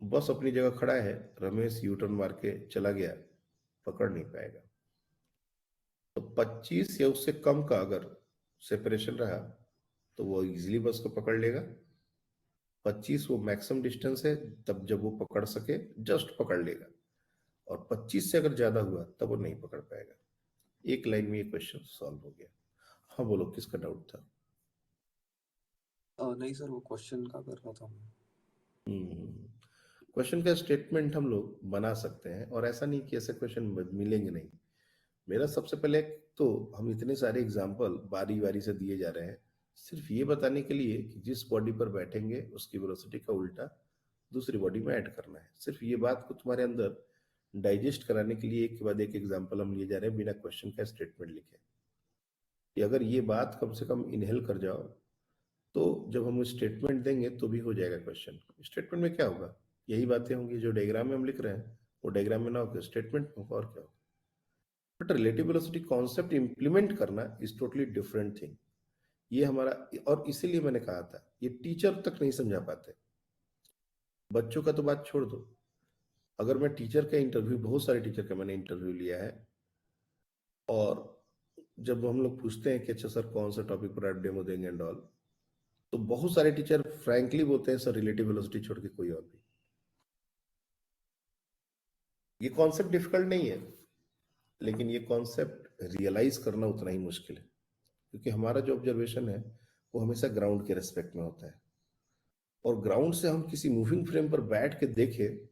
B: बस अपनी जगह खड़ा है, रमेश यू टर्न मार के चला गया, पकड़ नहीं पाएगा। तो 25 या उससे कम का अगर सेपरेशन रहा तो वो इजीली बस को पकड़ लेगा। 25 वो मैक्सिमम डिस्टेंस है, तब जब वो पकड़ सके जस्ट पकड़ लेगा, और 25 से अगर ज्यादा हुआ तब वो नहीं पकड़ पाएगा। एक लाइन में ये क्वेश्चन सॉल्व हो गया। हाँ बोलो, किसका डाउट था?
C: नहीं सर, वो क्वेश्चन का कर रहा था मैं।
B: क्वेश्चन का स्टेटमेंट हम लोग बना सकते हैं, और ऐसा नहीं कि ऐसे क्वेश्चन मिलेंगे नहीं। मेरा सबसे पहले, तो हम इतने सारे एग्जाम्पल बारी बारी से दिए जा रहे हैं सिर्फ ये बताने के लिए कि जिस बॉडी पर बैठेंगे उसकी वेलोसिटी का उल्टा दूसरी बॉडी में ऐड करना है। सिर्फ ये बात को तुम्हारे अंदर डाइजेस्ट कराने के लिए एक के बाद एक एग्जाम्पल हम लिए जा रहे हैं बिना क्वेश्चन का स्टेटमेंट लिखे, कि अगर ये बात कम से कम इनहेल कर जाओ तो जब हम स्टेटमेंट देंगे तो भी हो जाएगा क्वेश्चन। स्टेटमेंट में क्या होगा, यही बातें होंगी जो डायग्राम में हम लिख रहे हैं, वो डायग्राम में ना होकर स्टेटमेंट में होगा, और क्या होगा। But relative velocity concept implement करना इज टोटली डिफरेंट थिंग। ये हमारा, और इसीलिए मैंने कहा था ये टीचर तक नहीं समझा पाते, बच्चों का तो बात छोड़ दो। अगर मैं टीचर का इंटरव्यू, बहुत सारे टीचर का मैंने इंटरव्यू लिया है, और जब हम लोग पूछते हैं कि अच्छा सर कौन सा टॉपिक पर आप डेमो देंगे एंड ऑल, तो बहुत सारे टीचर फ्रैंकली बोलते हैं सर रिलेटिव वेलोसिटी छोड़ के कोई और भी। ये कॉन्सेप्ट डिफिकल्ट नहीं है, लेकिन ये कॉन्सेप्ट रियलाइज करना उतना ही मुश्किल है, क्योंकि हमारा जो ऑब्जर्वेशन है वो हमेशा ग्राउंड के रेस्पेक्ट में होता है, और ग्राउंड से हम किसी मूविंग फ्रेम पर बैठ के देखें,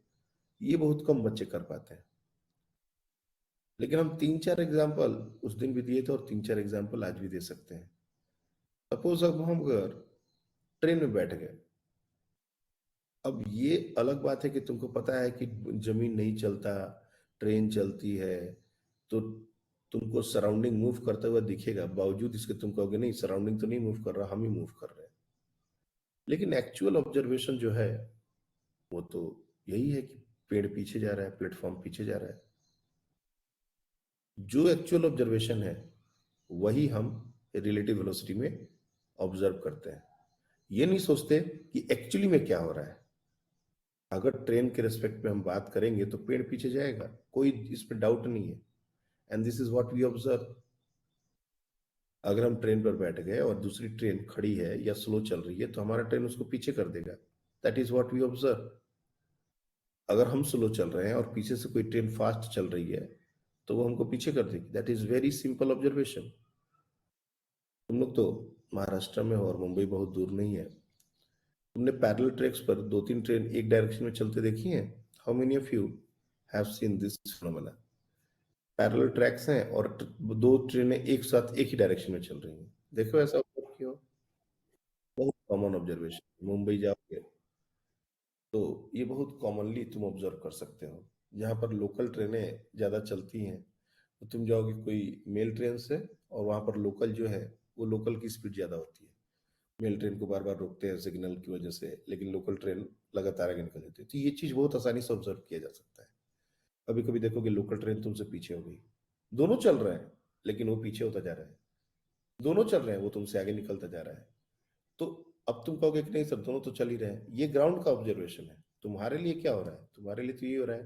B: ये बहुत कम बच्चे कर पाते हैं। लेकिन हम 3-4 एग्जाम्पल उस दिन भी दिए थे, और 3-4 एग्जाम्पल आज भी दे सकते हैं। सपोज अब हम अगर ट्रेन में बैठ गए, अब ये अलग बात है कि तुमको पता है कि जमीन नहीं चलता, ट्रेन चलती है, तो तुमको सराउंडिंग मूव करता हुआ दिखेगा, बावजूद इसके तुम कहोगे नहीं सराउंडिंग तो नहीं मूव कर रहा, हम ही मूव कर रहे हैं। लेकिन एक्चुअल ऑब्जर्वेशन जो है वो तो यही है कि पेड़ पीछे जा रहा है, प्लेटफॉर्म पीछे जा रहा है। जो एक्चुअल ऑब्जर्वेशन है वही हम रिलेटिव वेलोसिटी में ऑब्जर्व करते हैं। ये नहीं सोचते कि एक्चुअली में क्या हो रहा है। अगर ट्रेन के रेस्पेक्ट में हम बात करेंगे तो पेड़ पीछे जाएगा, कोई इसमें डाउट नहीं है, and this is what we observe. अगर हम ट्रेन पर बैठ गए और दूसरी ट्रेन खड़ी है या स्लो चल रही है तो हमारा ट्रेन उसको पीछे कर देगा, that is what we observe. अगर हम स्लो चल रहे हैं और पीछे से कोई ट्रेन फास्ट चल रही है तो वो हमको पीछे कर देगी, that is very simple observation. तुम लोग तो महाराष्ट्र में हो और मुंबई बहुत दूर नहीं है, तुमने पैरेलल ट्रैक्स पर 2-3 ट्रेन एक डायरेक्शन में चलते देखी हैं? How many of you have seen this phenomena? Parallel tracks हैं और दो ट्रेनें एक साथ एक ही डायरेक्शन में चल रही हैं, देखो ऐसा ऑब्जर्व किया हो? बहुत कॉमन ऑब्जर्वेशन, मुंबई जाओगे तो ये बहुत कॉमनली तुम ऑब्जर्व कर सकते हो। जहाँ पर लोकल ट्रेनें ज्यादा चलती हैं तो तुम जाओगे कोई मेल ट्रेन से, और वहां पर लोकल जो है वो लोकल की स्पीड ज्यादा होती है। मेल ट्रेन को बार बार रोकते हैं सिग्नल की वजह से, लेकिन लोकल ट्रेन लगातार आगे निकल जाती है। तो ये चीज बहुत आसानी से ऑब्जर्व किया जा सकता है। कभी कभी देखोगे लोकल ट्रेन तुमसे पीछे हो गई, दोनों चल रहे हैं लेकिन वो पीछे होता जा रहा है, दोनों चल रहे हैं वो तुमसे आगे निकलता जा रहा है। तो अब तुम कहोगे कि नहीं सर दोनों तो चल ही रहे हैं। ये ग्राउंड का ऑब्जर्वेशन है। तुम्हारे लिए क्या हो रहा है? तुम्हारे लिए तो ये हो रहा है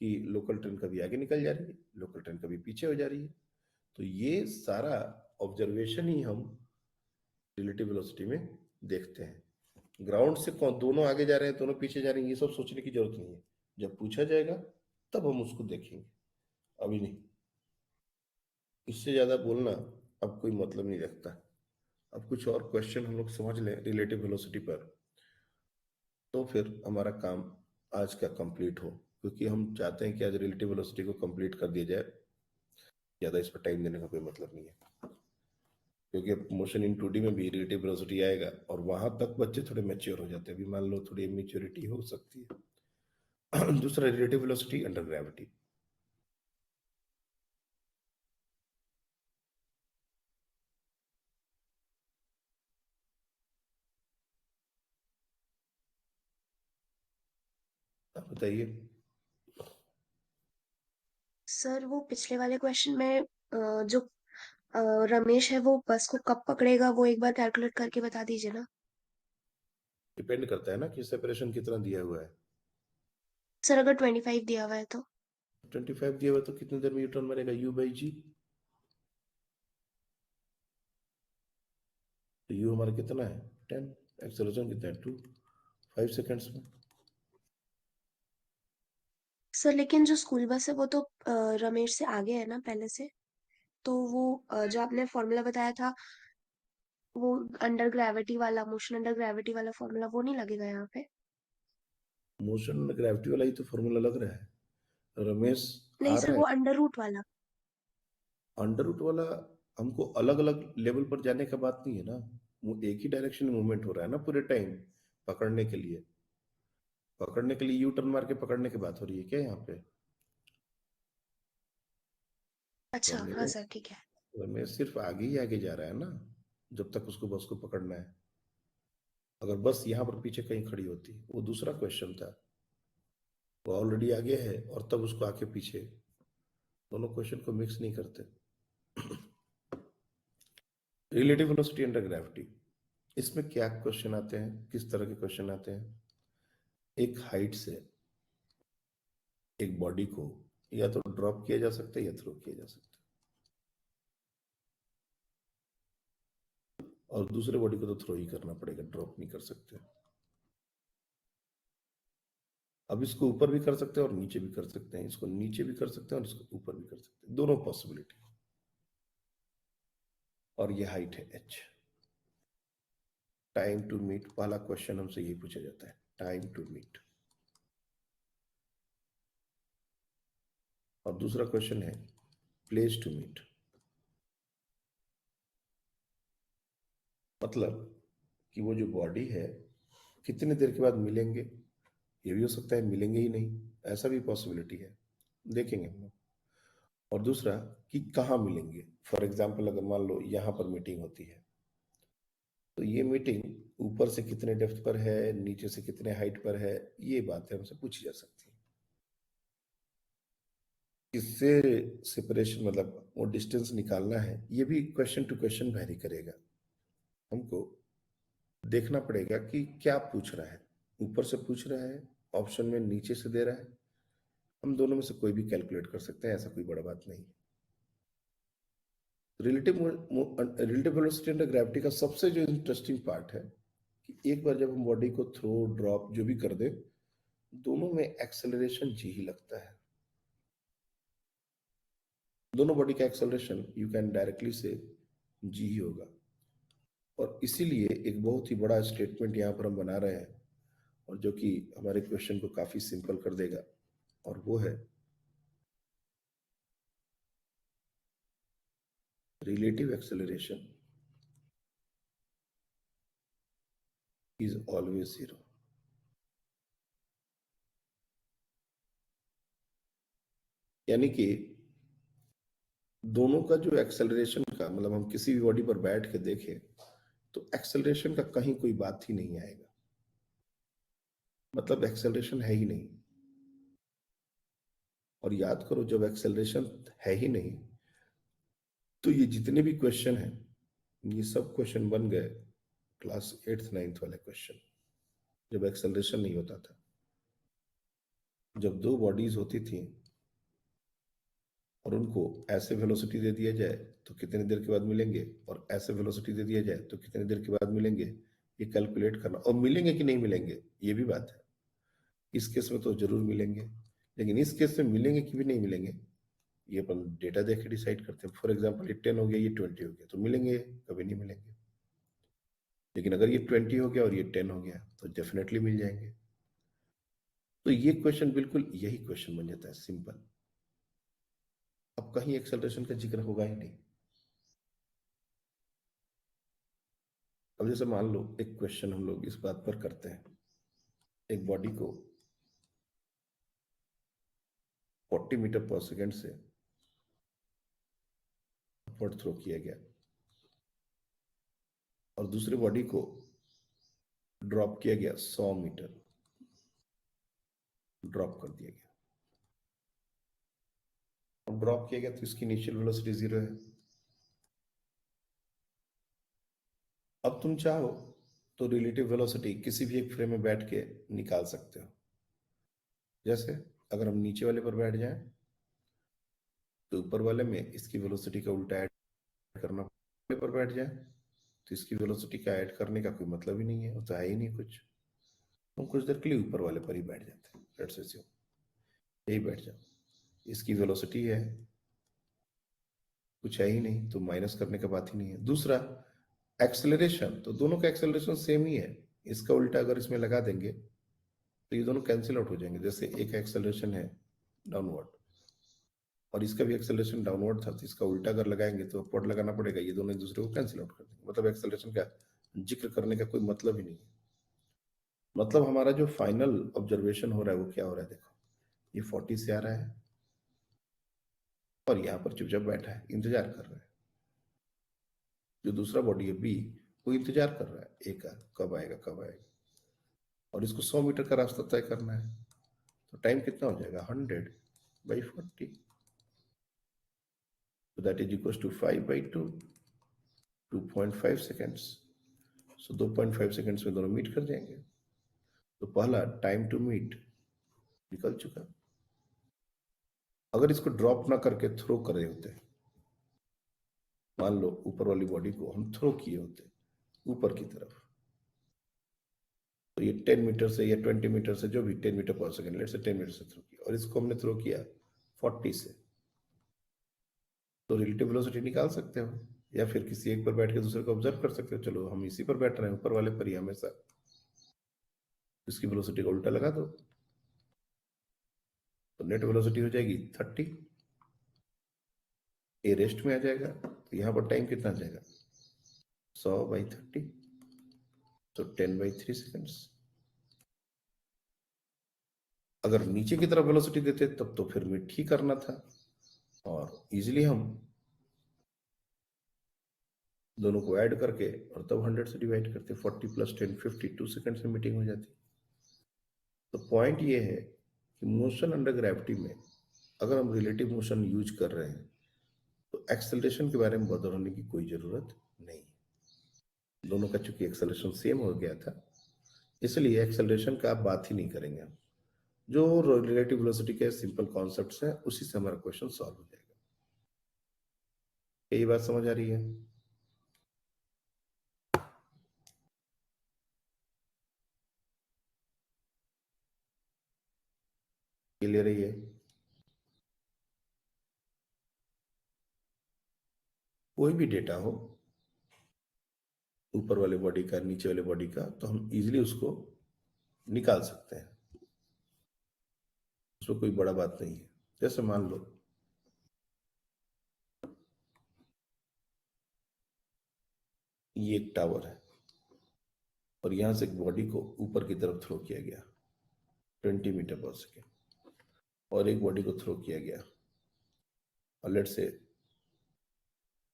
B: कि लोकल ट्रेन कभी आगे निकल जा रही है, लोकल ट्रेन कभी पीछे हो जा रही है। तो ये सारा ऑब्जर्वेशन ही हम रिलेटिव वेलोसिटी में देखते हैं। ग्राउंड से कौन दोनों आगे जा रहे हैं दोनों पीछे जा रहे हैं ये सब सोचने की जरूरत नहीं है। जब पूछा जाएगा तब हम उसको देखेंगे, अभी नहीं। इससे ज्यादा बोलना अब कोई मतलब नहीं रखता। अब कुछ और क्वेश्चन हम लोग समझ लें रिलेटिव वेलोसिटी पर, तो फिर हमारा काम आज का कंप्लीट हो, क्योंकि हम चाहते हैं कि आज रिलेटिव वेलोसिटी को कंप्लीट कर दिया जाए। ज्यादा इस पर टाइम देने का कोई मतलब नहीं है, क्योंकि मोशन इन 2D में भी रिलेटिव वेलोसिटी आएगा और वहां तक बच्चे थोड़े मैच्योर हो जाते हैं। अभी मान लो थोड़ी इमेच्योरिटी हो सकती है। दूसरा रिलेटिव वेलोसिटी अंडर ग्रेविटी। आप बताइए।
D: सर वो पिछले वाले क्वेश्चन में जो रमेश है वो बस को कब पकड़ेगा वो एक बार कैलकुलेट करके बता दीजिए ना।
B: डिपेंड करता है ना कि सेपरेशन कितना दिया हुआ है।
D: सर अगर 25 दिया हुआ है तो
B: 25 दिया हुआ है तो कितनी देर में यू टर्न मारेगा? यू बाई जी। तो यू हमारा कितना है? 10। एक्सेलरेशन कितना है? 2। 5 सेकेंड्स में।
D: सर लेकिन जो स्कूल बस है वो तो रमेश से आगे है ना पहले से। तो वो जो आपने फॉर्मूला बताया था वो अंडर ग्रेविटी वाला मोशन अंडर ग्रेविटी वाला फॉर्मूला वो नहीं लगेगा यहाँ पे।
B: मोशन ग्रेविटी वाला ही तो फॉर्मूला लग रहा है। रमेश
D: नहीं
B: आ
D: सर
B: रहा है।
D: वो अंडर रूट वाला।
B: अंडर रूट वाला हमको अलग अलग लेवल पर जाने का बात नहीं है ना। वो एक ही डायरेक्शन में मूवमेंट हो रहा है ना पूरे टाइम। पकड़ने के लिए, पकड़ने के लिए यू टर्न मार के पकड़ने की बात हो रही है क्या यहाँ पे?
D: अच्छा हाँ
B: रमेश
D: सर ठीक है।
B: रमेश सिर्फ आगे ही आगे जा रहा है ना, जब तक उसको बस को पकड़ना है। अगर बस यहाँ पर पीछे कहीं खड़ी होती वो दूसरा क्वेश्चन था। वो ऑलरेडी आगे है और तब उसको आके पीछे, दोनों क्वेश्चन को मिक्स नहीं करते। रिलेटिव वेलोसिटी अंडर ग्रेविटी, इसमें क्या क्वेश्चन आते हैं, किस तरह के क्वेश्चन आते हैं? एक हाइट से एक बॉडी को या तो ड्रॉप किया जा सकता है या थ्रो किया जा सकता है, और दूसरे बॉडी को तो थ्रो ही करना पड़ेगा, ड्रॉप नहीं कर सकते। अब इसको ऊपर भी कर सकते हैं और नीचे भी कर सकते हैं, इसको नीचे भी कर सकते हैं और इसको ऊपर भी कर सकते हैं, दोनों पॉसिबिलिटी। और ये हाइट है h। टाइम टू मीट, पहला क्वेश्चन हमसे ये पूछा जाता है, टाइम टू मीट। और दूसरा क्वेश्चन है प्लेस टू मीट। मतलब कि वो जो बॉडी है कितने देर के बाद मिलेंगे, ये भी हो सकता है मिलेंगे ही नहीं, ऐसा भी पॉसिबिलिटी है, देखेंगे हम लोग। और दूसरा कि कहाँ मिलेंगे। फॉर एग्जाम्पल अगर मान लो यहाँ पर मीटिंग होती है, तो ये मीटिंग ऊपर से कितने डेप्थ पर है, नीचे से कितने हाइट पर है, ये बातें हमसे पूछी जा सकती है। किससे सेपरेशन मतलब वो डिस्टेंस निकालना है, ये भी क्वेश्चन टू क्वेश्चन वेरी करेगा। हमको देखना पड़ेगा कि क्या पूछ रहा है, ऊपर से पूछ रहा है, ऑप्शन में नीचे से दे रहा है। हम दोनों में से कोई भी कैलकुलेट कर सकते हैं, ऐसा कोई बड़ा बात नहीं। रिलेटिव वेलोसिटी अंडर ग्रेविटी का सबसे जो इंटरेस्टिंग पार्ट है कि एक बार जब हम बॉडी को थ्रो ड्रॉप जो भी कर दे, दोनों में एक्सेलरेशन जी ही लगता है। दोनों बॉडी का एक्सेलरेशन यू कैन डायरेक्टली से जी ही होगा। और इसीलिए एक बहुत ही बड़ा स्टेटमेंट यहाँ पर हम बना रहे हैं, और जो कि हमारे क्वेश्चन को काफी सिंपल कर देगा, और वो है relative acceleration is always zero. यानी कि दोनों का जो एक्सेलरेशन का मतलब हम किसी भी बॉडी पर बैठ के देखें तो एक्सेलरेशन का कहीं कोई बात ही नहीं आएगा, मतलब एक्सेलरेशन है ही नहीं। और याद करो जब एक्सेलरेशन है ही नहीं तो ये जितने भी क्वेश्चन हैं ये सब क्वेश्चन बन गए क्लास 8th 9th वाले क्वेश्चन, जब एक्सेलरेशन नहीं होता था। जब दो बॉडीज होती थी और उनको ऐसे वेलोसिटी दे दिया जाए तो कितनी देर के बाद मिलेंगे, और ऐसे वेलोसिटी दे दिया जाए तो कितनी देर के बाद मिलेंगे, ये कैलकुलेट करना, और मिलेंगे कि नहीं मिलेंगे ये भी बात है। इस केस में तो जरूर मिलेंगे, लेकिन इस केस में मिलेंगे कि भी नहीं मिलेंगे ये अपन डेटा देख के डिसाइड करते हैं। फॉर एग्जाम्पल ये 10 हो गया, ये 20 हो गया, तो मिलेंगे कभी नहीं मिलेंगे। लेकिन अगर ये 20 हो गया और ये 10 हो गया तो डेफिनेटली मिल जाएंगे। तो ये क्वेश्चन बिल्कुल यही क्वेश्चन बन जाता है, सिंपल। अब कहीं एक्सेलरेशन का जिक्र होगा ही नहीं। अब जैसे मान लो एक क्वेश्चन हम लोग इस बात पर करते हैं, एक बॉडी को 40 मीटर पर सेकेंड से अपवर्ड थ्रो किया गया और दूसरे बॉडी को ड्रॉप किया गया 100 मीटर, ड्रॉप कर दिया गया। अब ड्रॉप किया गया तो इसकी इनिशियल वेलोसिटी 0 है। अब तुम चाहो तो रिलेटिव वेलोसिटी किसी भी एक फ्रेम में बैठ के निकाल सकते हो। जैसे अगर हम नीचे वाले पर बैठ जाएं तो ऊपर वाले में इसकी वेलोसिटी का उल्टा ऐड करना, वाले पर बैठ जाए तो इसकी वेलोसिटी का ऐड करने का कोई मतलब ही नहीं है, वो तो है ही नहीं कुछ। हम कुछ देर के लिए ऊपर वाले पर ही बैठ जाते हैं, लेट्स अज्यूम यही बैठ जाओ, इसकी वेलोसिटी है कुछ है ही नहीं, तो माइनस करने का बात ही नहीं है। दूसरा एक्सेलरेशन, तो दोनों का एक्सेलरेशन सेम ही है, इसका उल्टा अगर इसमें लगा देंगे तो ये दोनों कैंसिल आउट हो जाएंगे। जैसे एक एक्सेलरेशन है डाउनवर्ड और इसका भी एक्सेलरेशन डाउनवर्ड था, तो इसका उल्टा अगर लगाएंगे तो अपवर्ड लगाना पड़ेगा, ये दोनों एक दूसरे को कैंसिल आउट कर देंगे। मतलब एक्सेलरेशन का जिक्र करने का कोई मतलब ही नहीं है। मतलब हमारा जो फाइनल ऑब्जर्वेशन हो रहा है वो क्या हो रहा है, देखो ये 40 से आ रहा है और यहाँ पर चुपचाप बैठा है, इंतजार कर रहा है। जो दूसरा बॉडी है बी, वो इंतजार कर रहा है ए का, कब आएगा कब आएगा, और इसको 100 मीटर का रास्ता तय करना है। तो टाइम कितना हो जाएगा 100/40, so that is equals to 5/2, 2.5 seconds. So 2.5 seconds में दोनों मीट कर जाएंगे। तो पहला टाइम टू मीट निकल चुका। अगर इसको ड्रॉप ना करके थ्रो कर रहे होते, मान लो ऊपर वाली बॉडी को हम थ्रो किए होते ऊपर की तरफ, तो ये 10 मीटर से या 20 मीटर से, जो भी 10 मीटर पर सेकेंड, लेट्स से 10 मीटर से थ्रो किया, और इसको हमने थ्रो किया 40 से, तो रिलेटिव वेलोसिटी निकाल सकते हो, या फिर किसी एक पर बैठ के दूसरे को ऑब्जर्व कर सकते हो। चलो हम इसी पर बैठ रहे हैं, ऊपर वाले पर ही हमेशा, इसकी वेलोसिटी का उल्टा लगा दो तो नेट वेलोसिटी हो जाएगी 30, ए रेस्ट में आ जाएगा, तो यहाँ पर टाइम कितना आ जाएगा 100/30, तो 10/3 सेकेंड्स। अगर नीचे की तरफ वेलोसिटी देते तब तो फिर मीट ही करना था, और इजीली हम दोनों को ऐड करके और तब 100 से डिवाइड करते, 40 + 10 52 सेकेंड्स में मीटिंग हो जाती। तो पॉइंट ये है कि मोशन अंडर ग्रेविटी में अगर हम रिलेटिव मोशन यूज कर रहे हैं तो एक्सेलरेशन के बारे में बदल होने की कोई जरूरत नहीं। दोनों का चूंकि एक्सेलरेशन सेम हो गया था, इसलिए एक्सेलरेशन का आप बात ही नहीं करेंगे हम। जो रिलेटिव वेलोसिटी के सिंपल कॉन्सेप्ट्स हैं उसी से हमारा क्वेश्चन सॉल्व हो जाएगा। यही बात समझ आ रही है? क्लियर है? कोई भी डेटा हो ऊपर वाले बॉडी का नीचे वाले बॉडी का, तो हम इजीली उसको निकाल सकते हैं, उसमें कोई बड़ा बात नहीं है। जैसे मान लो ये एक टावर है और यहां से एक बॉडी को ऊपर की तरफ थ्रो किया गया 20 मीटर पर सेकेंड, और एक बॉडी को थ्रो किया गया और लेट्स से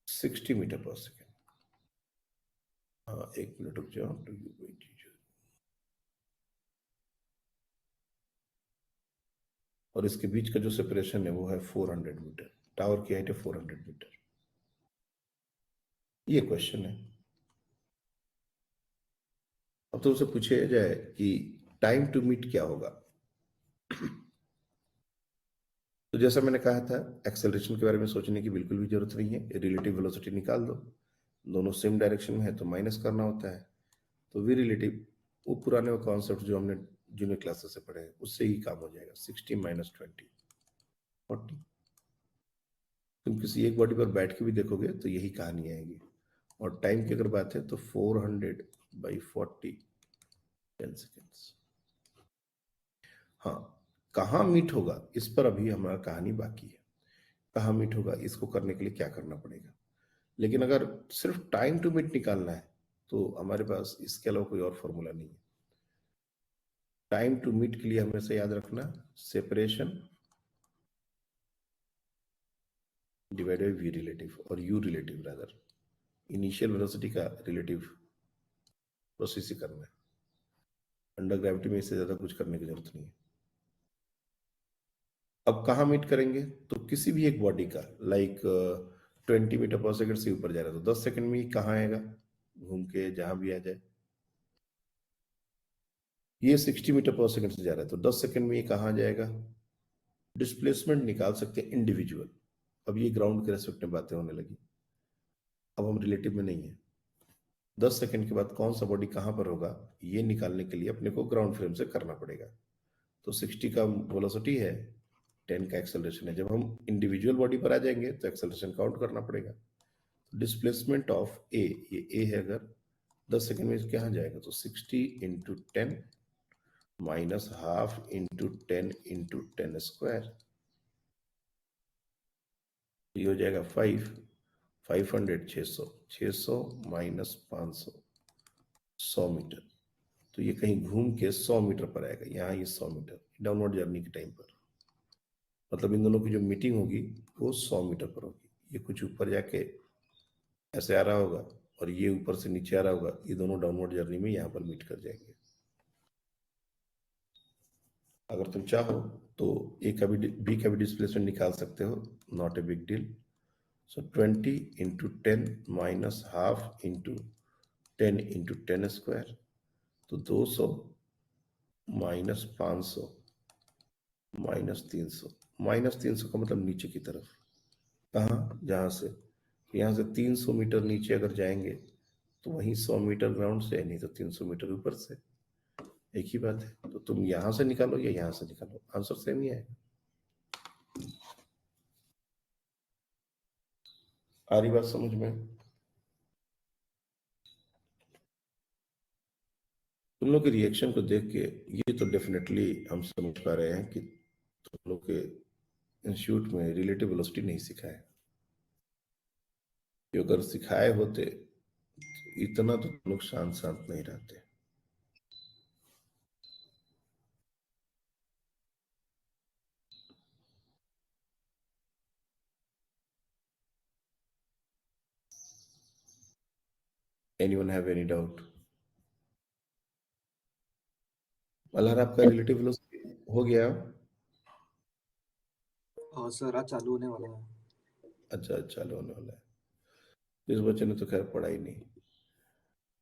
B: 60 मीटर पर सेकेंड। हाँ, 1 मिनट रुक जाओ। और इसके बीच का जो सेपरेशन है वो है 400 मीटर। टावर की हाइट है 400 मीटर। ये क्वेश्चन है। अब तो उसे पूछे जाए कि टाइम टू मीट क्या होगा। तो जैसा मैंने कहा था, एक्सेलरेशन के बारे में सोचने की बिल्कुल भी जरूरत नहीं है। रिलेटिव वेलोसिटी निकाल दो, दोनों सेम डायरेक्शन में है तो माइनस करना होता है। तो वी रिलेटिव वो पुराने वो कॉन्सेप्ट जो हमने जूनियर क्लासेस से पढ़े हैं उससे ही काम हो जाएगा। 60 माइनस 20 40। तुम किसी एक बॉडी पर बैठ के भी देखोगे तो यही कहानी आएगी। और टाइम की अगर बात है तो 400/40 10 सेकेंड्स। हाँ, कहाँ मीट होगा इस पर अभी हमारा कहानी बाकी है। कहाँ मीट होगा इसको करने के लिए क्या करना पड़ेगा। लेकिन अगर सिर्फ टाइम टू मीट निकालना है तो हमारे पास इसके अलावा कोई और फॉर्मूला नहीं है। टाइम टू मीट के लिए हमेशा याद रखना सेपरेशन डिवाइडेड वी रिलेटिव और you relative, rather initial velocity का रिलेटिव प्रोसेस ही करना है। अंडर ग्रेविटी में इससे ज्यादा कुछ करने की जरूरत नहीं है। अब कहाँ मीट करेंगे तो किसी भी एक बॉडी का लाइक 20 मीटर पर सेकंड से ऊपर जा रहा है तो 10 सेकंड में ही कहाँ आएगा, घूम के जहां भी आ जाए। ये 60 मीटर पर सेकंड से जा रहा है तो 10 सेकंड में ये कहाँ आ जाएगा। डिस्प्लेसमेंट निकाल सकते हैं इंडिविजुअल। अब ये ग्राउंड के रेस्पेक्ट में बातें होने लगी, अब हम रिलेटिव में नहीं है। 10 सेकंड के बाद कौन सा बॉडी कहां पर होगा ये निकालने के लिए अपने को ग्राउंड फ्रेम से करना पड़ेगा। तो 60 का वेलोसिटी है, 10 का एक्सेलरेशन है। जब हम इंडिविजुअल बॉडी पर आ जाएंगे तो एक्सेलरेशन काउंट करना पड़ेगा। डिस्प्लेसमेंट ऑफ ए, ये ए है, अगर 10 सेकंड में कहाँ जाएगा तो 60 into 10 minus half into 10 into 10 square, ये हो जाएगा 500 600 माइनस 500 100 मीटर। तो ये कहीं घूम के 100 मीटर पर आएगा। यहाँ ये 100 मीटर डाउनवर्ड जर्नी के टाइम पर, मतलब इन दोनों की जो मीटिंग होगी वो 100 मीटर पर होगी। ये कुछ ऊपर जाके ऐसे आ रहा होगा और ये ऊपर से नीचे आ रहा होगा। ये दोनों डाउनवर्ड जर्नी में यहाँ पर मीट कर जाएंगे। अगर तुम चाहो तो ए का भी बी का भी डिस्प्लेसमेंट निकाल सकते हो, not a big deal. So 20 into 10 minus half into 10 into 10 square, तो 200 माइनस 500 माइनस 300। माइनस 300 का मतलब नीचे की तरफ, कहाँ, जहाँ से यहाँ से 300 मीटर नीचे अगर जाएंगे तो वहीं 100 मीटर ग्राउंड से, नहीं तो 300 मीटर ऊपर से, एक ही बात है। तो तुम यहां से निकालो या यहां से निकालो, आंसर सेम ही आएगा। आ रही बात समझ में? तुम लोग के रिएक्शन को देख के ये तो डेफिनेटली हम समझ पा रहे हैं कि तुम लोग के इंस्टीट्यूट में रिलेटिव वेलोसिटी नहीं सिखाया है। कि अगर सिखाए होते तो इतना तो तुम लोग शांत शांत नहीं रहते। Anyone have any doubt? Malhar, आपका रिलेटिव वेलोसिटी हो गया?
C: सर आज चालू होने वाला है।
B: अच्छा, चालू होने वाला है। इस बच्चे ने तो खैर पढ़ा ही नहीं।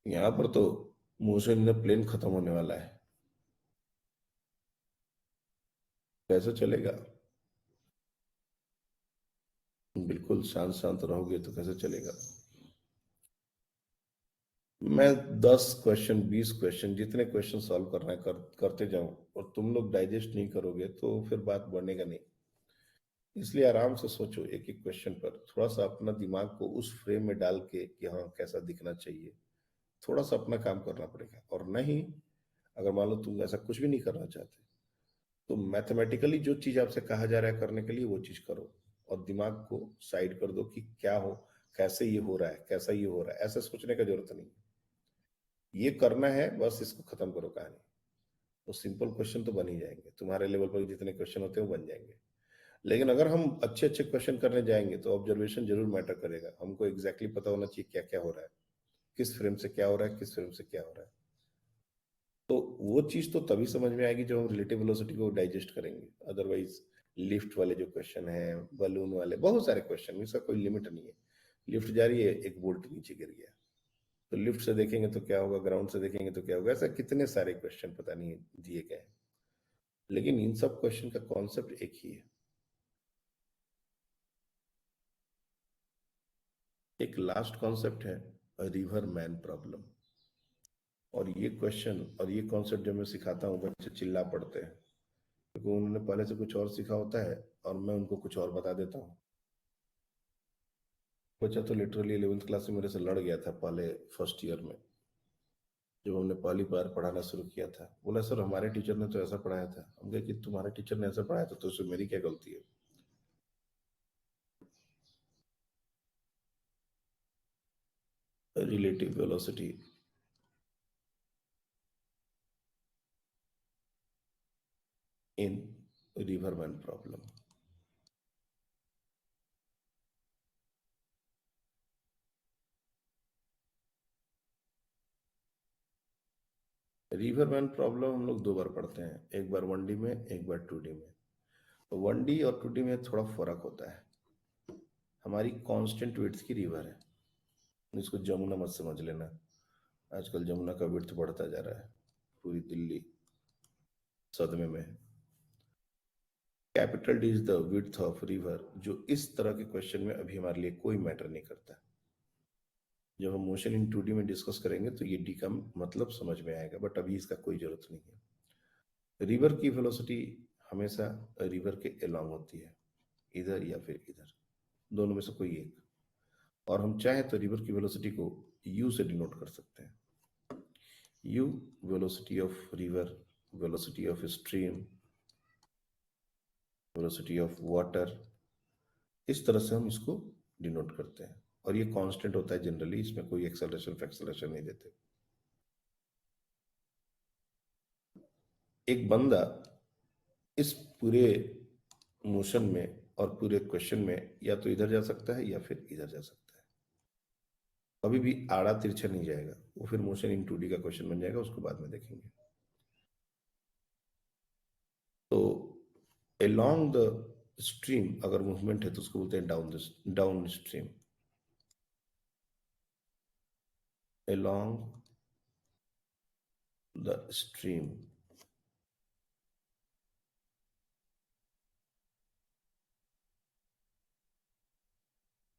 B: यहाँ पर तो मोशन प्लेन खत्म होने वाला है, कैसे चलेगा? बिल्कुल शांत शांत रहोगे तो कैसे चलेगा? मैं 10 क्वेश्चन 20 क्वेश्चन जितने क्वेश्चन सॉल्व करना है करते जाऊं और तुम लोग डाइजेस्ट नहीं करोगे तो फिर बात बढ़ेगा नहीं। इसलिए आराम से सोचो एक एक क्वेश्चन पर, थोड़ा सा अपना दिमाग को उस फ्रेम में डाल के कि हाँ कैसा दिखना चाहिए, थोड़ा सा अपना काम करना पड़ेगा। और नहीं, अगर मान लो तुम ऐसा कुछ भी नहीं करना चाहते तो मैथमेटिकली जो चीज आपसे कहा जा रहा है करने के लिए वो चीज करो और दिमाग को साइड कर दो कि क्या हो, कैसे ये हो रहा है, कैसा ये हो रहा है, ऐसा सोचने का जरूरत नहीं। ये करना है, बस इसको खत्म करो कहानी। तो सिंपल क्वेश्चन तो बन ही जाएंगे, तुम्हारे लेवल पर जितने क्वेश्चन होते हैं वो बन जाएंगे। लेकिन अगर हम अच्छे अच्छे क्वेश्चन करने जाएंगे तो ऑब्जर्वेशन जरूर मैटर करेगा। हमको एग्जैक्टली पता होना चाहिए क्या क्या हो रहा है, किस फ्रेम से क्या हो रहा है, किस फ्रेम से क्या हो रहा है। तो वो चीज तो तभी समझ में आएगी जब हम रिलेटिव वेलोसिटी को डाइजेस्ट करेंगे। अदरवाइज लिफ्ट वाले जो क्वेश्चन है, बलून वाले, बहुत सारे क्वेश्चन, इसका कोई लिमिट नहीं है। लिफ्ट जा रही है, एक बोल्ट नीचे गिर गया, तो लिफ्ट से देखेंगे तो क्या होगा, ग्राउंड से देखेंगे तो क्या होगा, ऐसा कितने सारे क्वेश्चन पता नहीं दिए गए हैं। लेकिन इन सब क्वेश्चन का कॉन्सेप्ट एक ही है। एक लास्ट कॉन्सेप्ट है रिवर मैन प्रॉब्लम। और ये क्वेश्चन और ये कॉन्सेप्ट जब मैं सिखाता हूँ बच्चे चिल्ला पड़ते हैं, क्योंकि उन्होंने पहले से कुछ और सीखा होता है और मैं उनको कुछ और बता देता हूँ। बच्चा तो लिटरली 11th क्लास में मेरे से लड़ गया था पहले फर्स्ट ईयर में, जब हमने पहली बार पढ़ाना शुरू किया था। बोला सर हमारे टीचर ने तो ऐसा पढ़ाया था। हम कहे कि तुम्हारे टीचर ने ऐसा पढ़ाया था तो उसमें मेरी क्या गलती है। रिलेटिव वेलोसिटी इन river man problem. River man problem हम लोग दो बार पढ़ते हैं, एक बार 1D में, एक बार 2D में। तो 1D और 2D में थोड़ा फर्क होता है। हमारी कांस्टेंट विड्थ की रिवर है, इसको जमुना मत समझ लेना। आजकल जमुना का विड्थ बढ़ता जा रहा है, पूरी दिल्ली सदमे में है। Capital D is the width of river, जो इस तरह के क्वेश्चन में अभी हमारे लिए कोई मैटर नहीं करता। जब हम मोशन इन 2D में डिस्कस करेंगे तो ये डी का मतलब समझ में आएगा, बट अभी इसका कोई जरूरत नहीं है। रिवर की वेलोसिटी हमेशा रिवर के अलोंग होती है, इधर या फिर इधर, दोनों में से कोई एक। और हम चाहें तो रिवर की वेलोसिटी को u से डिनोट कर सकते हैं। u velocity of river, velocity of stream, velocity of water, इस तरह से हम इसको डिनोट करते हैं। और ये कांस्टेंट होता है जनरली, इसमें कोई एक्सेलरेशन फैक्सेलरेशन नहीं देते। एक बंदा इस पूरे मोशन में और पूरे क्वेश्चन में या तो इधर जा सकता है या फिर इधर जा सकता है, कभी भी आड़ा तिरछा नहीं जाएगा। वो फिर मोशन इन 2D का क्वेश्चन बन जाएगा, उसको बाद में देखेंगे। तो along द स्ट्रीम अगर मूवमेंट है तो उसको बोलते हैं down stream. along the stream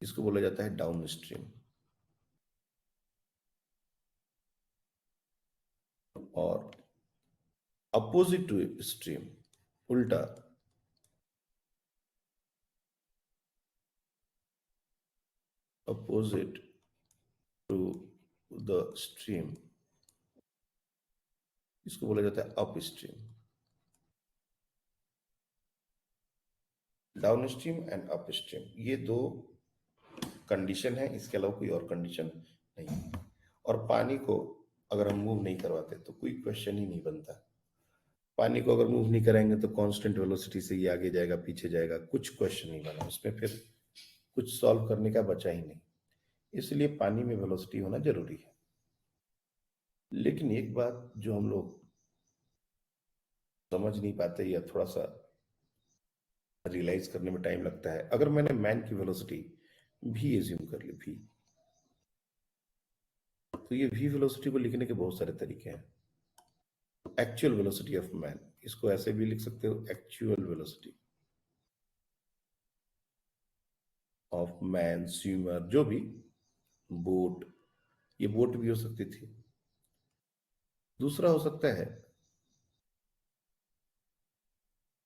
B: इसको बोला जाता है डाउन स्ट्रीम। और अपोजिट टू स्ट्रीम, उल्टा, अपोजिट टू द स्ट्रीम, इसको बोला जाता है up stream. Down stream and up stream, ये दो कंडीशन है, इसके अलावा कोई और कंडीशन नहीं है। और पानी को अगर हम मूव नहीं करवाते तो कोई क्वेश्चन ही नहीं बनता। पानी को अगर मूव नहीं कराएंगे तो कांस्टेंट वेलोसिटी से ये आगे जाएगा, पीछे जाएगा, कुछ क्वेश्चन नहीं बना उसमें, फिर कुछ सॉल्व करने का बचा ही नहीं। इसलिए पानी में वेलोसिटी होना जरूरी है। लेकिन एक बात जो हम लोग समझ नहीं पाते या थोड़ा सा रियलाइज करने में टाइम लगता है, अगर मैंने मैन की वेलोसिटी भी एज्यूम कर ली, भी, तो ये v वेलोसिटी को लिखने के बहुत सारे तरीके हैं। एक्चुअल वेलोसिटी ऑफ मैन, इसको ऐसे भी लिख सकते हो, actual velocity of man, swimmer, जो भी, बोट, ये बोट भी हो सकती थी। दूसरा हो सकता है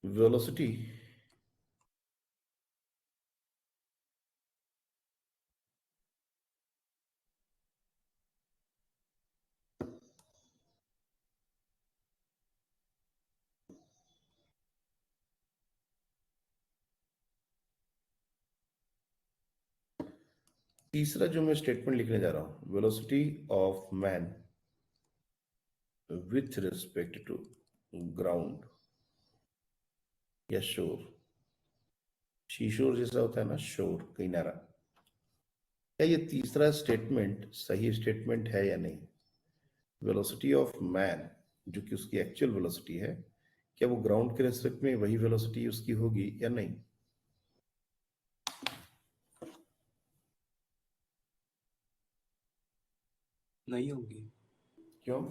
B: वेलोसिटी तीसरा जो मैं स्टेटमेंट लिखने जा रहा हूं, velocity of man with respect to ground या शोर, शीशोर जैसा होता है ना, शोर, किनारा। क्या ये तीसरा स्टेटमेंट सही स्टेटमेंट है या नहीं? वेलोसिटी ऑफ मैन, जो कि उसकी एक्चुअल वेलोसिटी है, क्या वो ग्राउंड के रेस्पेक्ट में वही वेलोसिटी उसकी होगी या नहीं?
C: नहीं होगी।
B: क्यों?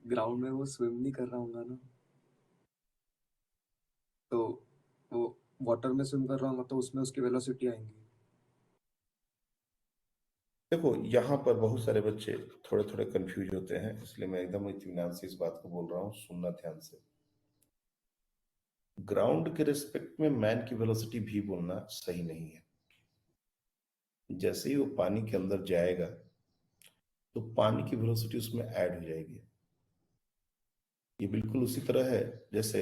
C: ग्राउंड में वो स्विम नहीं कर रहा होगा ना, तो वो वाटर में स्विम कर रहा होगा तो उसमें उसकी वेलोसिटी आएंगी।
B: देखो, यहाँ पर बहुत सारे बच्चे थोड़े थोड़े कंफ्यूज होते हैं, इसलिए मैं एकदम इत्मीनान से इस बात को बोल रहा हूँ, सुनना ध्यान से। ग्राउंड के रिस्पेक्ट में मैन की वेलोसिटी भी बोलना सही नहीं है। जैसे ही वो पानी के अंदर जाएगा तो पानी की वेलोसिटी उसमें ऐड हो जाएगी। ये बिल्कुल उसी तरह है जैसे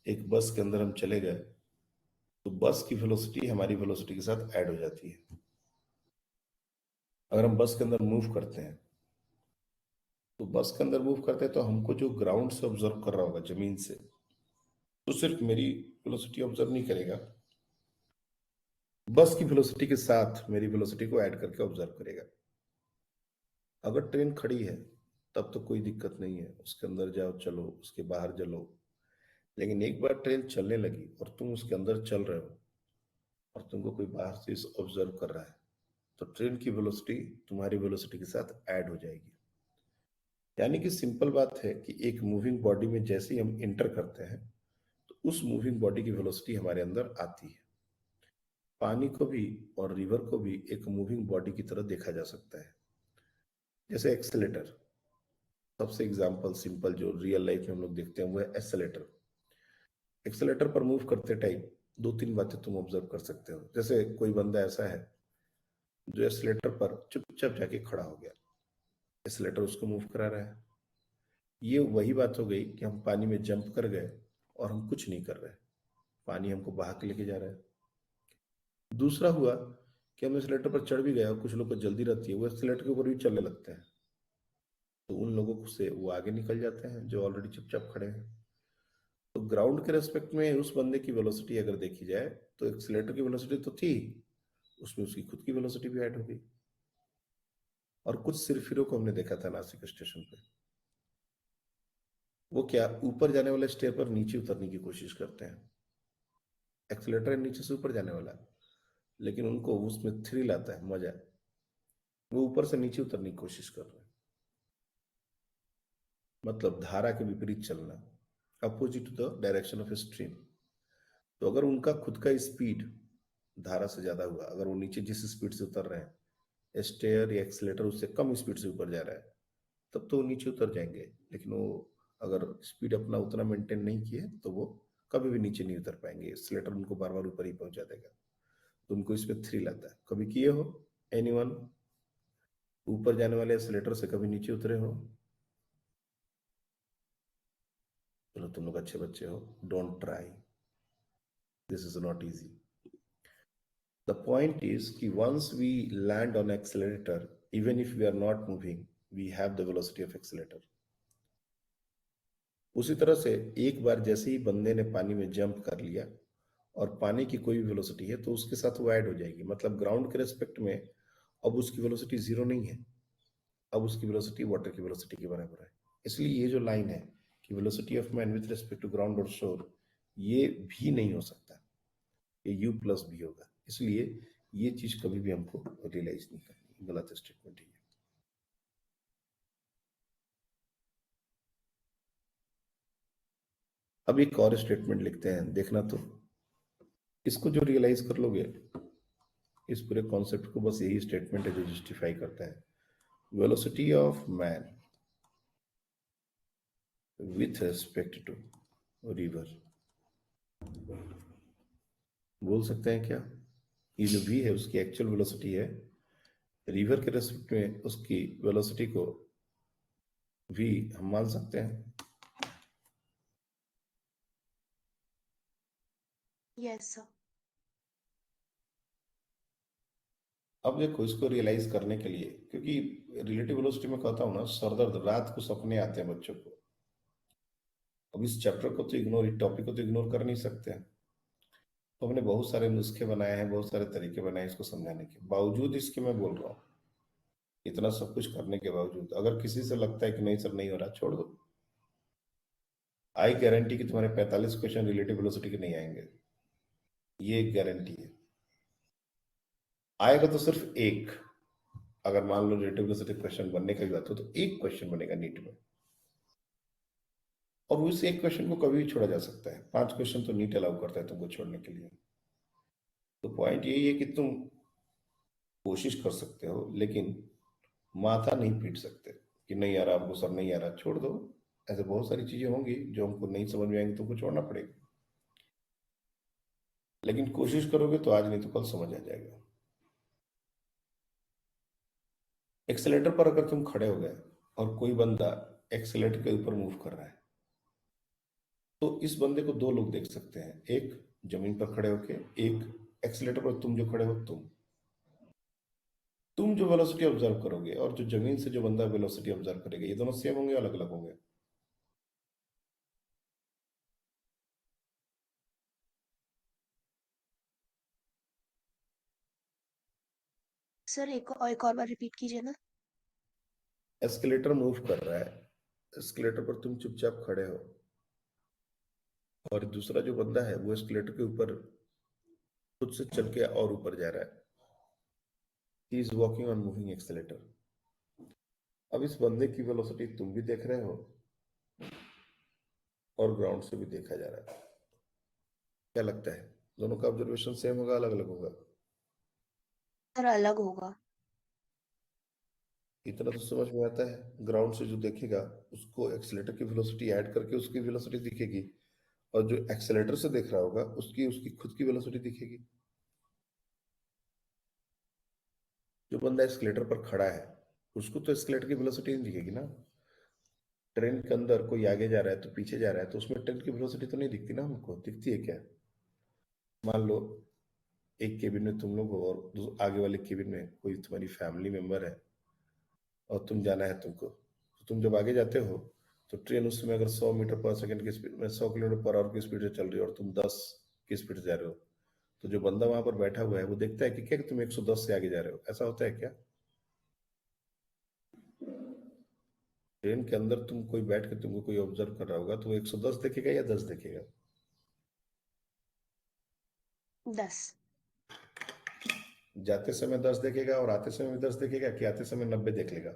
B: एक बस के अंदर हम चले गए तो बस की वेलोसिटी हमारी वेलोसिटी के साथ ऐड हो जाती है। अगर हम बस के अंदर मूव करते हैं तो बस के अंदर मूव करते हैं तो हमको जो ग्राउंड से ऑब्जर्व कर रहा होगा, जमीन से, तो सिर्फ मेरी वेलोसिटी ऑब्जर्व नहीं करेगा, बस की वेलोसिटी के साथ मेरी वेलोसिटी को ऐड करके ऑब्जर्व करेगा। अगर ट्रेन खड़ी है तब तो कोई दिक्कत नहीं है, उसके अंदर जाओ चलो, उसके बाहर चलो। लेकिन एक बार ट्रेन चलने लगी और तुम उसके अंदर चल रहे हो और तुमको कोई बाहर से ऑब्जर्व कर रहा है, तो ट्रेन की वेलोसिटी तुम्हारी वेलोसिटी के साथ ऐड हो जाएगी। यानी कि सिंपल बात है कि एक मूविंग बॉडी में जैसे ही हम इंटर करते हैं तो उस मूविंग बॉडी की वेलोसिटी हमारे अंदर आती है। पानी को भी और रिवर को भी एक मूविंग बॉडी की तरह देखा जा सकता है। जैसे एक्सेलेटर, सबसे एग्जांपल सिंपल जो रियल लाइफ में हम लोग देखते हैं वो है एक्सेलेटर। एक्सेलेटर पर मूव करते टाइम दो तीन बातें तुम ऑब्जर्व कर सकते हो। जैसे कोई बंदा ऐसा है जो एक्सेलेटर पर चुपचाप जाके खड़ा हो गया, एक्सेलेटर उसको मूव करा रहा है। ये वही बात हो गई कि हम पानी में जंप कर गए और हम कुछ नहीं कर रहे, पानी हमको बहा के लेके जा रहा है। दूसरा हुआ कि हम एक्सेलेटर पर चढ़ भी गए और कुछ लोग को जल्दी रहती है, वो एक्सेलेटर के ऊपर भी चलने लगते हैं, तो उन लोगों से वो आगे निकल जाते हैं जो ऑलरेडी चुपचाप खड़े हैं। तो ग्राउंड के रेस्पेक्ट में उस बंदे की वेलोसिटी अगर देखी जाए तो एक्सीलरेटर की वेलोसिटी तो थी, उसमें उसकी खुद की वेलोसिटी भी ऐड हो गई। और कुछ सिरफिरों को हमने देखा था नासिक स्टेशन पे, वो क्या ऊपर जाने वाले स्टेयर पर नीचे उतरने की कोशिश करते हैं। एक्सीलरेटर है नीचे से ऊपर जाने वाला, लेकिन उनको उसमें थ्रिल आता है, मजा, वो ऊपर से नीचे उतरने की कोशिश कर रहे हैं। मतलब धारा के विपरीत चलना, opposite to the direction of stream. तो अगर उनका खुद का स्पीड धारा से ज्यादा हुआ, अगर वो नीचे जिस स्पीड से उतर रहे हैं, स्टेयर या एक्सीलेटर उससे कम स्पीड से ऊपर जा रहा है, तब तो वो नीचे उतर जाएंगे। लेकिन वो अगर स्पीड अपना उतना मेंटेन नहीं किए तो वो कभी भी नीचे नहीं उतर पाएंगे, एक्सीलेटर उनको बार बार ऊपर ही पहुंचा देगा। तो उनको इसमें थ्रिल आता है। कभी किए हो एनीवन, ऊपर जाने वाले एक्सीलेटर से कभी नीचे उतरे हो? चलो तुम लोग अच्छे बच्चे हो, don't try, this is not easy. The point is कि once we land on accelerator, even if we are not moving, we have the velocity of accelerator. उसी तरह से एक बार जैसे ही बंदे ने पानी में जंप कर लिया और पानी की कोई भी वेलोसिटी है तो उसके साथ वो ऐड हो जाएगी। मतलब ग्राउंड के रेस्पेक्ट में अब उसकी वेलोसिटी जीरो नहीं है, अब उसकी वेलोसिटी वाटर की वेलोसिटी के बराबर है। इसलिए ये जो लाइन है कि velocity of man with respect to ground और शोर, ये भी नहीं हो सकता, ये यू प्लस भी होगा। इसलिए ये चीज कभी भी हमको रियलाइज नहीं करनी, गलत स्टेटमेंट है। अब एक और स्टेटमेंट लिखते हैं, देखना तो, इसको जो रियलाइज कर लोगे, इस पूरे कॉन्सेप्ट को, बस यही स्टेटमेंट है जो जस्टिफाई करता है velocity of man with respect to river. बोल सकते हैं क्या, ये जो v है उसकी एक्चुअल वेलोसिटी है, रिवर के रेस्पेक्ट में उसकी वेलोसिटी को v हम मान सकते हैं?
D: Yes sir.
B: अब देखो, इसको रियलाइज करने के लिए, क्योंकि रिलेटिव वेलोसिटी में कहता हूं ना, सरदर्द, रात को सपने आते हैं बच्चों को, अब इस चैप्टर को तो इग्नोर, इस टॉपिक को तो इग्नोर कर नहीं सकते हैं। तो हमने बहुत सारे नुस्खे बनाए हैं, बहुत सारे तरीके बनाए हैं इसको समझाने के। बावजूद इसके मैं बोल रहा हूँ, इतना सब कुछ करने के बावजूद अगर किसी से लगता है कि नहीं सर नहीं हो रहा, छोड़ दो। आई गारंटी कि तुम्हारे 45 क्वेश्चन रिलेटिव वेलोसिटी के नहीं आएंगे, ये एक गारंटी है। आएगा तो सिर्फ एक, अगर मान लो रिलेटिव वेलोसिटी क्वेश्चन बनने का भी बात हो तो एक क्वेश्चन बनेगा नीट में, और उस एक क्वेश्चन को कभी भी छोड़ा जा सकता है। 5 क्वेश्चन तो नीट अलाउ करता है तुमको छोड़ने के लिए। तो पॉइंट यही है कि तुम कोशिश कर सकते हो, लेकिन माथा नहीं पीट सकते कि नहीं आ रहा हमको सर, नहीं आ रहा, छोड़ दो। ऐसे बहुत सारी चीजें होंगी जो हमको नहीं समझ में आएंगी, तुमको छोड़ना पड़ेगा। लेकिन कोशिश करोगे तो आज नहीं तो कल समझ आ जाएगा। एक्सेलेटर पर अगर तुम खड़े हो गए और कोई बंदा एक्सेलेटर के ऊपर मूव कर रहा है, तो इस बंदे को दो लोग देख सकते हैं, एक जमीन पर खड़े होके, एक एक्सेलेटर पर तुम जो खड़े हो, तुम जो वेलोसिटी ऑब्जर्व करोगे और जो जमीन से जो बंदा वेलोसिटी ऑब्जर्व करेगा, ये दोनों सेम होंगे, अलग अलग होंगे?
D: सर एक और बार रिपीट कीजिए ना।
B: एस्केलेटर मूव कर रहा है, एस्केलेटर पर तुम चुपचाप खड़े हो, और दूसरा जो बंदा है वो एस्केलेटर के ऊपर खुद से चल के और ऊपर जा रहा है। He is walking on moving escalator. अब इस बंदे की वेलोसिटी तुम भी देख रहे हो और ग्राउंड से भी देखा जा रहा है। क्या लगता है, दोनों का ऑब्जर्वेशन सेम होगा, अलग अलग होगा?
D: सर अलग होगा।
B: इतना तो समझ में आता है, ग्राउंड से जो देखेगा उसको एक्सेलेटर की वेलोसिटी ऐड करके उसकी वेलोसिटी दिखेगी, और जो एक्सेलेटर से देख रहा होगा उसकी उसकी खुद की वेलोसिटी दिखेगी। जो बंदा एक्सेलेटर पर खड़ा है उसको तो एक्सेलेटर की वेलोसिटी नहीं दिखेगी ना। ट्रेन के अंदर कोई आगे जा रहा है तो पीछे जा रहा है, तो उसमें ट्रेन की वेलोसिटी तो नहीं दिखती ना हमको, दिखती है क्या? मान लो एक केबिन में तुम लोग हो और आगे वाले केबिन में कोई तुम्हारी फैमिली मेंबर है, और तुम जाना है तुमको, तो तुम जब आगे जाते हो तो ट्रेन उस समय अगर 100 मीटर पर सेकंड की स्पीड में, 100 किलोमीटर पर आवर की स्पीड से चल रही है और तुम 10 की स्पीड से जा रहे हो, तो जो बंदा वहां पर बैठा हुआ है वो देखता है कि क्या कि तुम 110 से आगे जा रहे हो? ऐसा होता है क्या? ट्रेन के अंदर तुम कोई बैठ के तुमको कोई ऑब्जर्व कर रहा होगा तो वो 110 देखेगा या 10 देखेगा?
D: 10।
B: जाते समय 10 देखेगा और आते समय भी 10 देखेगा, कि आते समय 90 देख लेगा?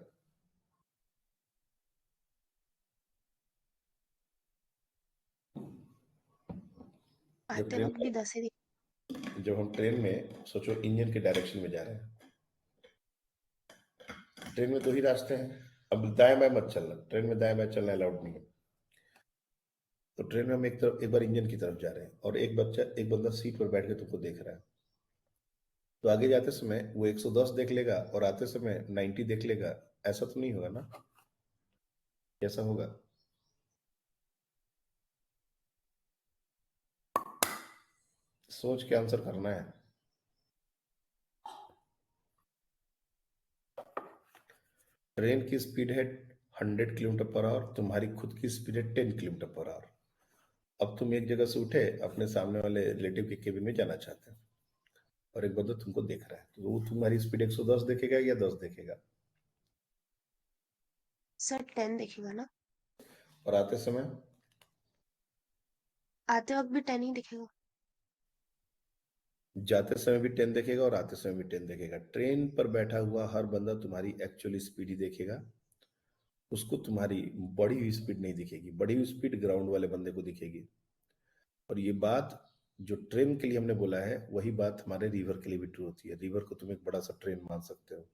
B: जब
D: आते
B: ट्रेन
D: वक्त भी 10 ही
B: जब हम ट्रेन में सोचो इंजन के डायरेक्शन में जा रहे हैं, ट्रेन में दो ही रास्ते हैं। अब दाएं बाएं मत चलना, ट्रेन में दाएं बाएं चलना अलाउड नहीं है। तो ट्रेन में हम एक तरफ, एक बार इंजन की तरफ जा रहे हैं और एक बंदा सीट पर बैठ के तुमको देख रहा है, तो आगे जाते समय वो 110 देख लेगा और आते समय 90 देख लेगा? ऐसा तो नहीं होगा ना? कैसा होगा? सोच के आंसर करना है। ट्रेन की स्पीड है 100 किलोमीटर पर आवर, तुम्हारी खुद की स्पीड है 10 किलोमीटर पर आवर। अब तुम एक जगह से उठे, अपने सामने वाले रिलेटिव के केबिन में जाना चाहते हो, और एक बंदा तुमको देख रहा है, तो वो तुम्हारी स्पीड 110 देखेगा या 10 देखेगा?
D: सर 10 दिखेगा ना।
B: और आते समय?
D: आते वक्त भी 10 ही दिखेगा।
B: जाते समय भी 10 देखेगा और आते समय भी 10 देखेगा। ट्रेन पर बैठा हुआ हर बंदा तुम्हारी एक्चुअली स्पीड ही देखेगा, उसको तुम्हारी बढ़ी हुई स्पीड नहीं दिखेगी। बढ़ी हुई स्पीड ग्राउंड वाले बंदे को दिखेगी। और ये बात जो ट्रेन के लिए हमने बोला है, वही बात हमारे रिवर के लिए भी ट्रू होती है। रिवर को तुम एक बड़ा सा ट्रेन मान सकते हो।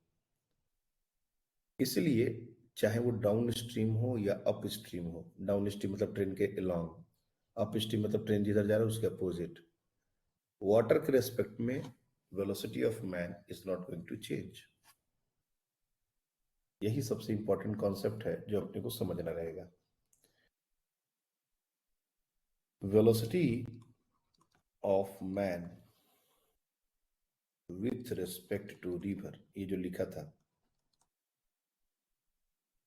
B: इसलिए चाहे वो डाउन स्ट्रीम हो या अप स्ट्रीम हो, डाउन स्ट्रीम मतलब ट्रेन के अलोंग, अप स्ट्रीम मतलब ट्रेन जिधर जा रहा है उसके अपोजिट, वाटर के रेस्पेक्ट में velocity of man is not going to change. यही सबसे इंपॉर्टेंट कॉन्सेप्ट है जो अपने को समझना रहेगा। Velocity of man with respect to river, ये जो लिखा था,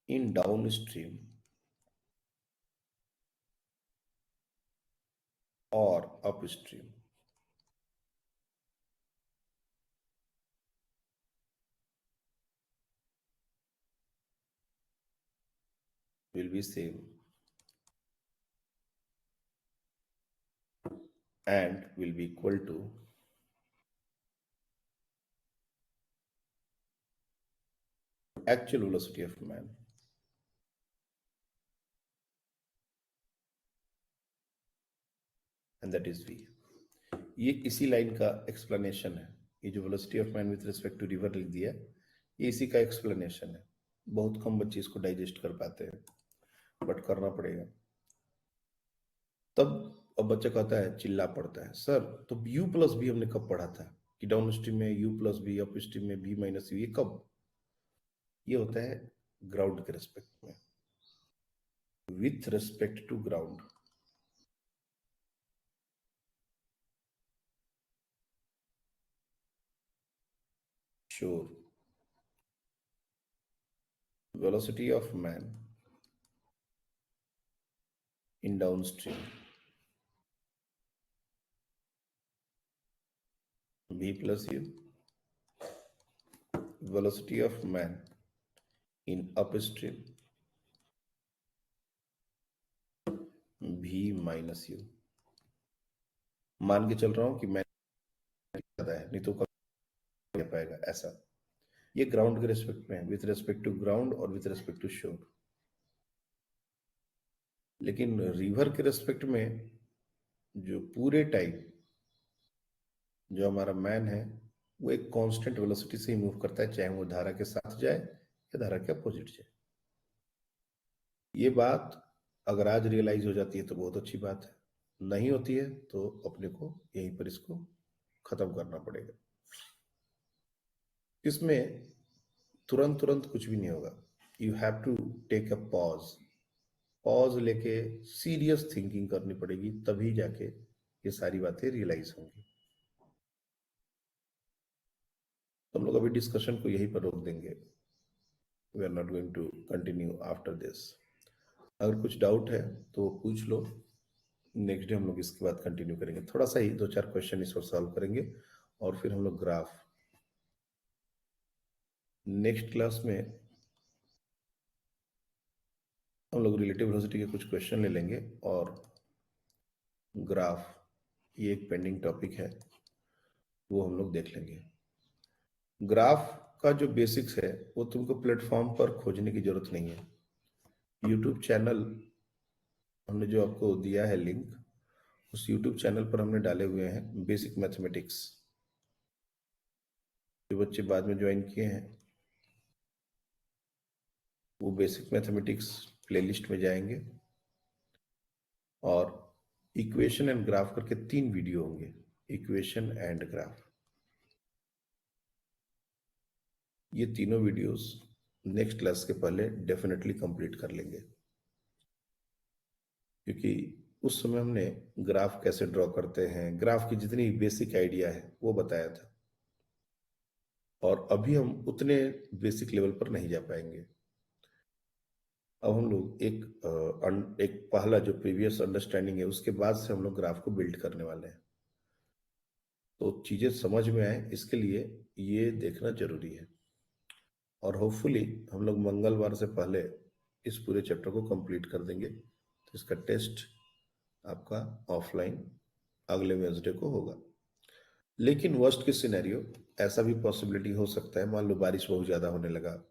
B: in downstream or upstream will be same and will be equal to actual velocity of man. And that is v. ये इसी लाइन का एक्सप्लेनेशन है. ये जो velocity of man with respect to river लिख दिया, ये इसी का एक्सप्लेनेशन है. बहुत कम बच्चे इसको डाइजेस्ट कर पाते हैं, बट करना पड़ेगा. तब अब बच्चा कहता है, चिल्ला पड़ता है, सर तो u प्लस बी हमने कब पढ़ा था कि डाउन स्ट्रीम में u plus b, upstream में b माइनस यू. ये कब? ये होता है ग्राउंड के रिस्पेक्ट में, with respect to ground. Sure. Velocity of man in downstream v plus u. Velocity of man in upstream v minus u. मान के चल रहा हूं कि मैं ज्यादा है, नहीं तो कभी पाएगा ऐसा. ये ग्राउंड के रिस्पेक्ट में है, विथ रिस्पेक्ट टू ग्राउंड और विथ रिस्पेक्ट टू शोर. लेकिन रिवर के रिस्पेक्ट में जो पूरे टाइम जो हमारा मैन है वो एक कांस्टेंट वेलोसिटी से ही मूव करता है, चाहे वो धारा के साथ जाए या धारा के अपोजिट जाए. ये बात अगर आज रियलाइज हो जाती है तो बहुत अच्छी बात है, नहीं होती है तो अपने को यहीं पर इसको खत्म करना पड़ेगा. इसमें तुरंत कुछ भी नहीं होगा. You have to take a pause लेके सीरियस थिंकिंग करनी पड़ेगी, तभी जाके ये सारी बातें रियलाइज होंगी. हम लोग अभी डिस्कशन को यहीं पर रोक देंगे. We are not going to continue after this. अगर कुछ डाउट है तो पूछ लो, नेक्स्ट डे हम लोग इसके बाद कंटिन्यू करेंगे. थोड़ा सा ही 2-4 क्वेश्चन इस पर सॉल्व करेंगे और फिर हम लोग ग्राफ. नेक्स्ट क्लास में हम लोग रिलेटिव वेलोसिटी के कुछ क्वेश्चन ले लेंगे और ग्राफ, ये एक पेंडिंग टॉपिक है, वो हम लोग देख लेंगे. ग्राफ का जो बेसिक्स है वो तुमको प्लेटफॉर्म पर खोजने की जरूरत नहीं है. यूट्यूब चैनल हमने जो आपको दिया है लिंक, उस यूट्यूब चैनल पर हमने डाले हुए हैं बेसिक मैथमेटिक्स. जो बच्चे बाद में ज्वाइन किए हैं वो बेसिक मैथमेटिक्स प्लेलिस्ट में जाएंगे और इक्वेशन एंड ग्राफ करके 3 वीडियो होंगे. इक्वेशन एंड ग्राफ, ये तीनों वीडियोस नेक्स्ट क्लास के पहले डेफिनेटली कंप्लीट कर लेंगे, क्योंकि उस समय हमने ग्राफ कैसे ड्रॉ करते हैं, ग्राफ की जितनी बेसिक आइडिया है वो बताया था, और अभी हम उतने बेसिक लेवल पर नहीं जा पाएंगे. अब हम लोग एक पहला जो प्रीवियस अंडरस्टैंडिंग है उसके बाद से हम लोग ग्राफ को बिल्ड करने वाले हैं. तो चीजें समझ में आए इसके लिए ये देखना जरूरी है. और होपफुली हम लोग मंगलवार से पहले इस पूरे चैप्टर को कंप्लीट कर देंगे. तो इसका टेस्ट आपका ऑफलाइन अगले वेडनेसडे को होगा. लेकिन वर्स्ट केस सिनेरियो ऐसा भी पॉसिबिलिटी हो सकता है, मान लो बारिश बहुत ज्यादा होने लगा,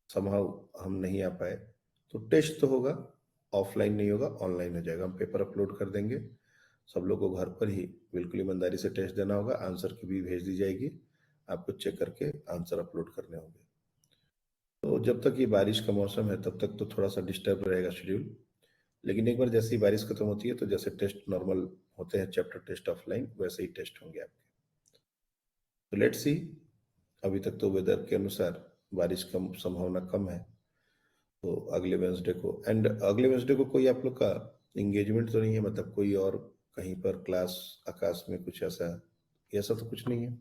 B: समहाउ हम नहीं आ पाए, तो टेस्ट तो होगा, ऑफलाइन नहीं होगा, ऑनलाइन हो जाएगा. हम पेपर अपलोड कर देंगे, सब लोग को घर पर ही बिल्कुल ईमानदारी से टेस्ट देना होगा. आंसर की भी भेज दी जाएगी, आपको चेक करके आंसर अपलोड करने होंगे. तो जब तक ये बारिश का मौसम है तब तक तो थोड़ा सा डिस्टर्ब रहेगा शेड्यूल, लेकिन एक बार जैसे ही बारिश खत्म होती है तो जैसे टेस्ट नॉर्मल होते हैं चैप्टर टेस्ट ऑफलाइन, वैसे ही टेस्ट होंगे आपके. तो लेट्स सी. अभी तक तो वेदर के अनुसार बारिश का संभावना कम है, तो अगले वेडनेसडे को, एंड अगले वेडनेसडे को कोई आप लोग का एंगेजमेंट तो नहीं है, मतलब कोई और कहीं पर क्लास आकाश में कुछ ऐसा तो कुछ नहीं है.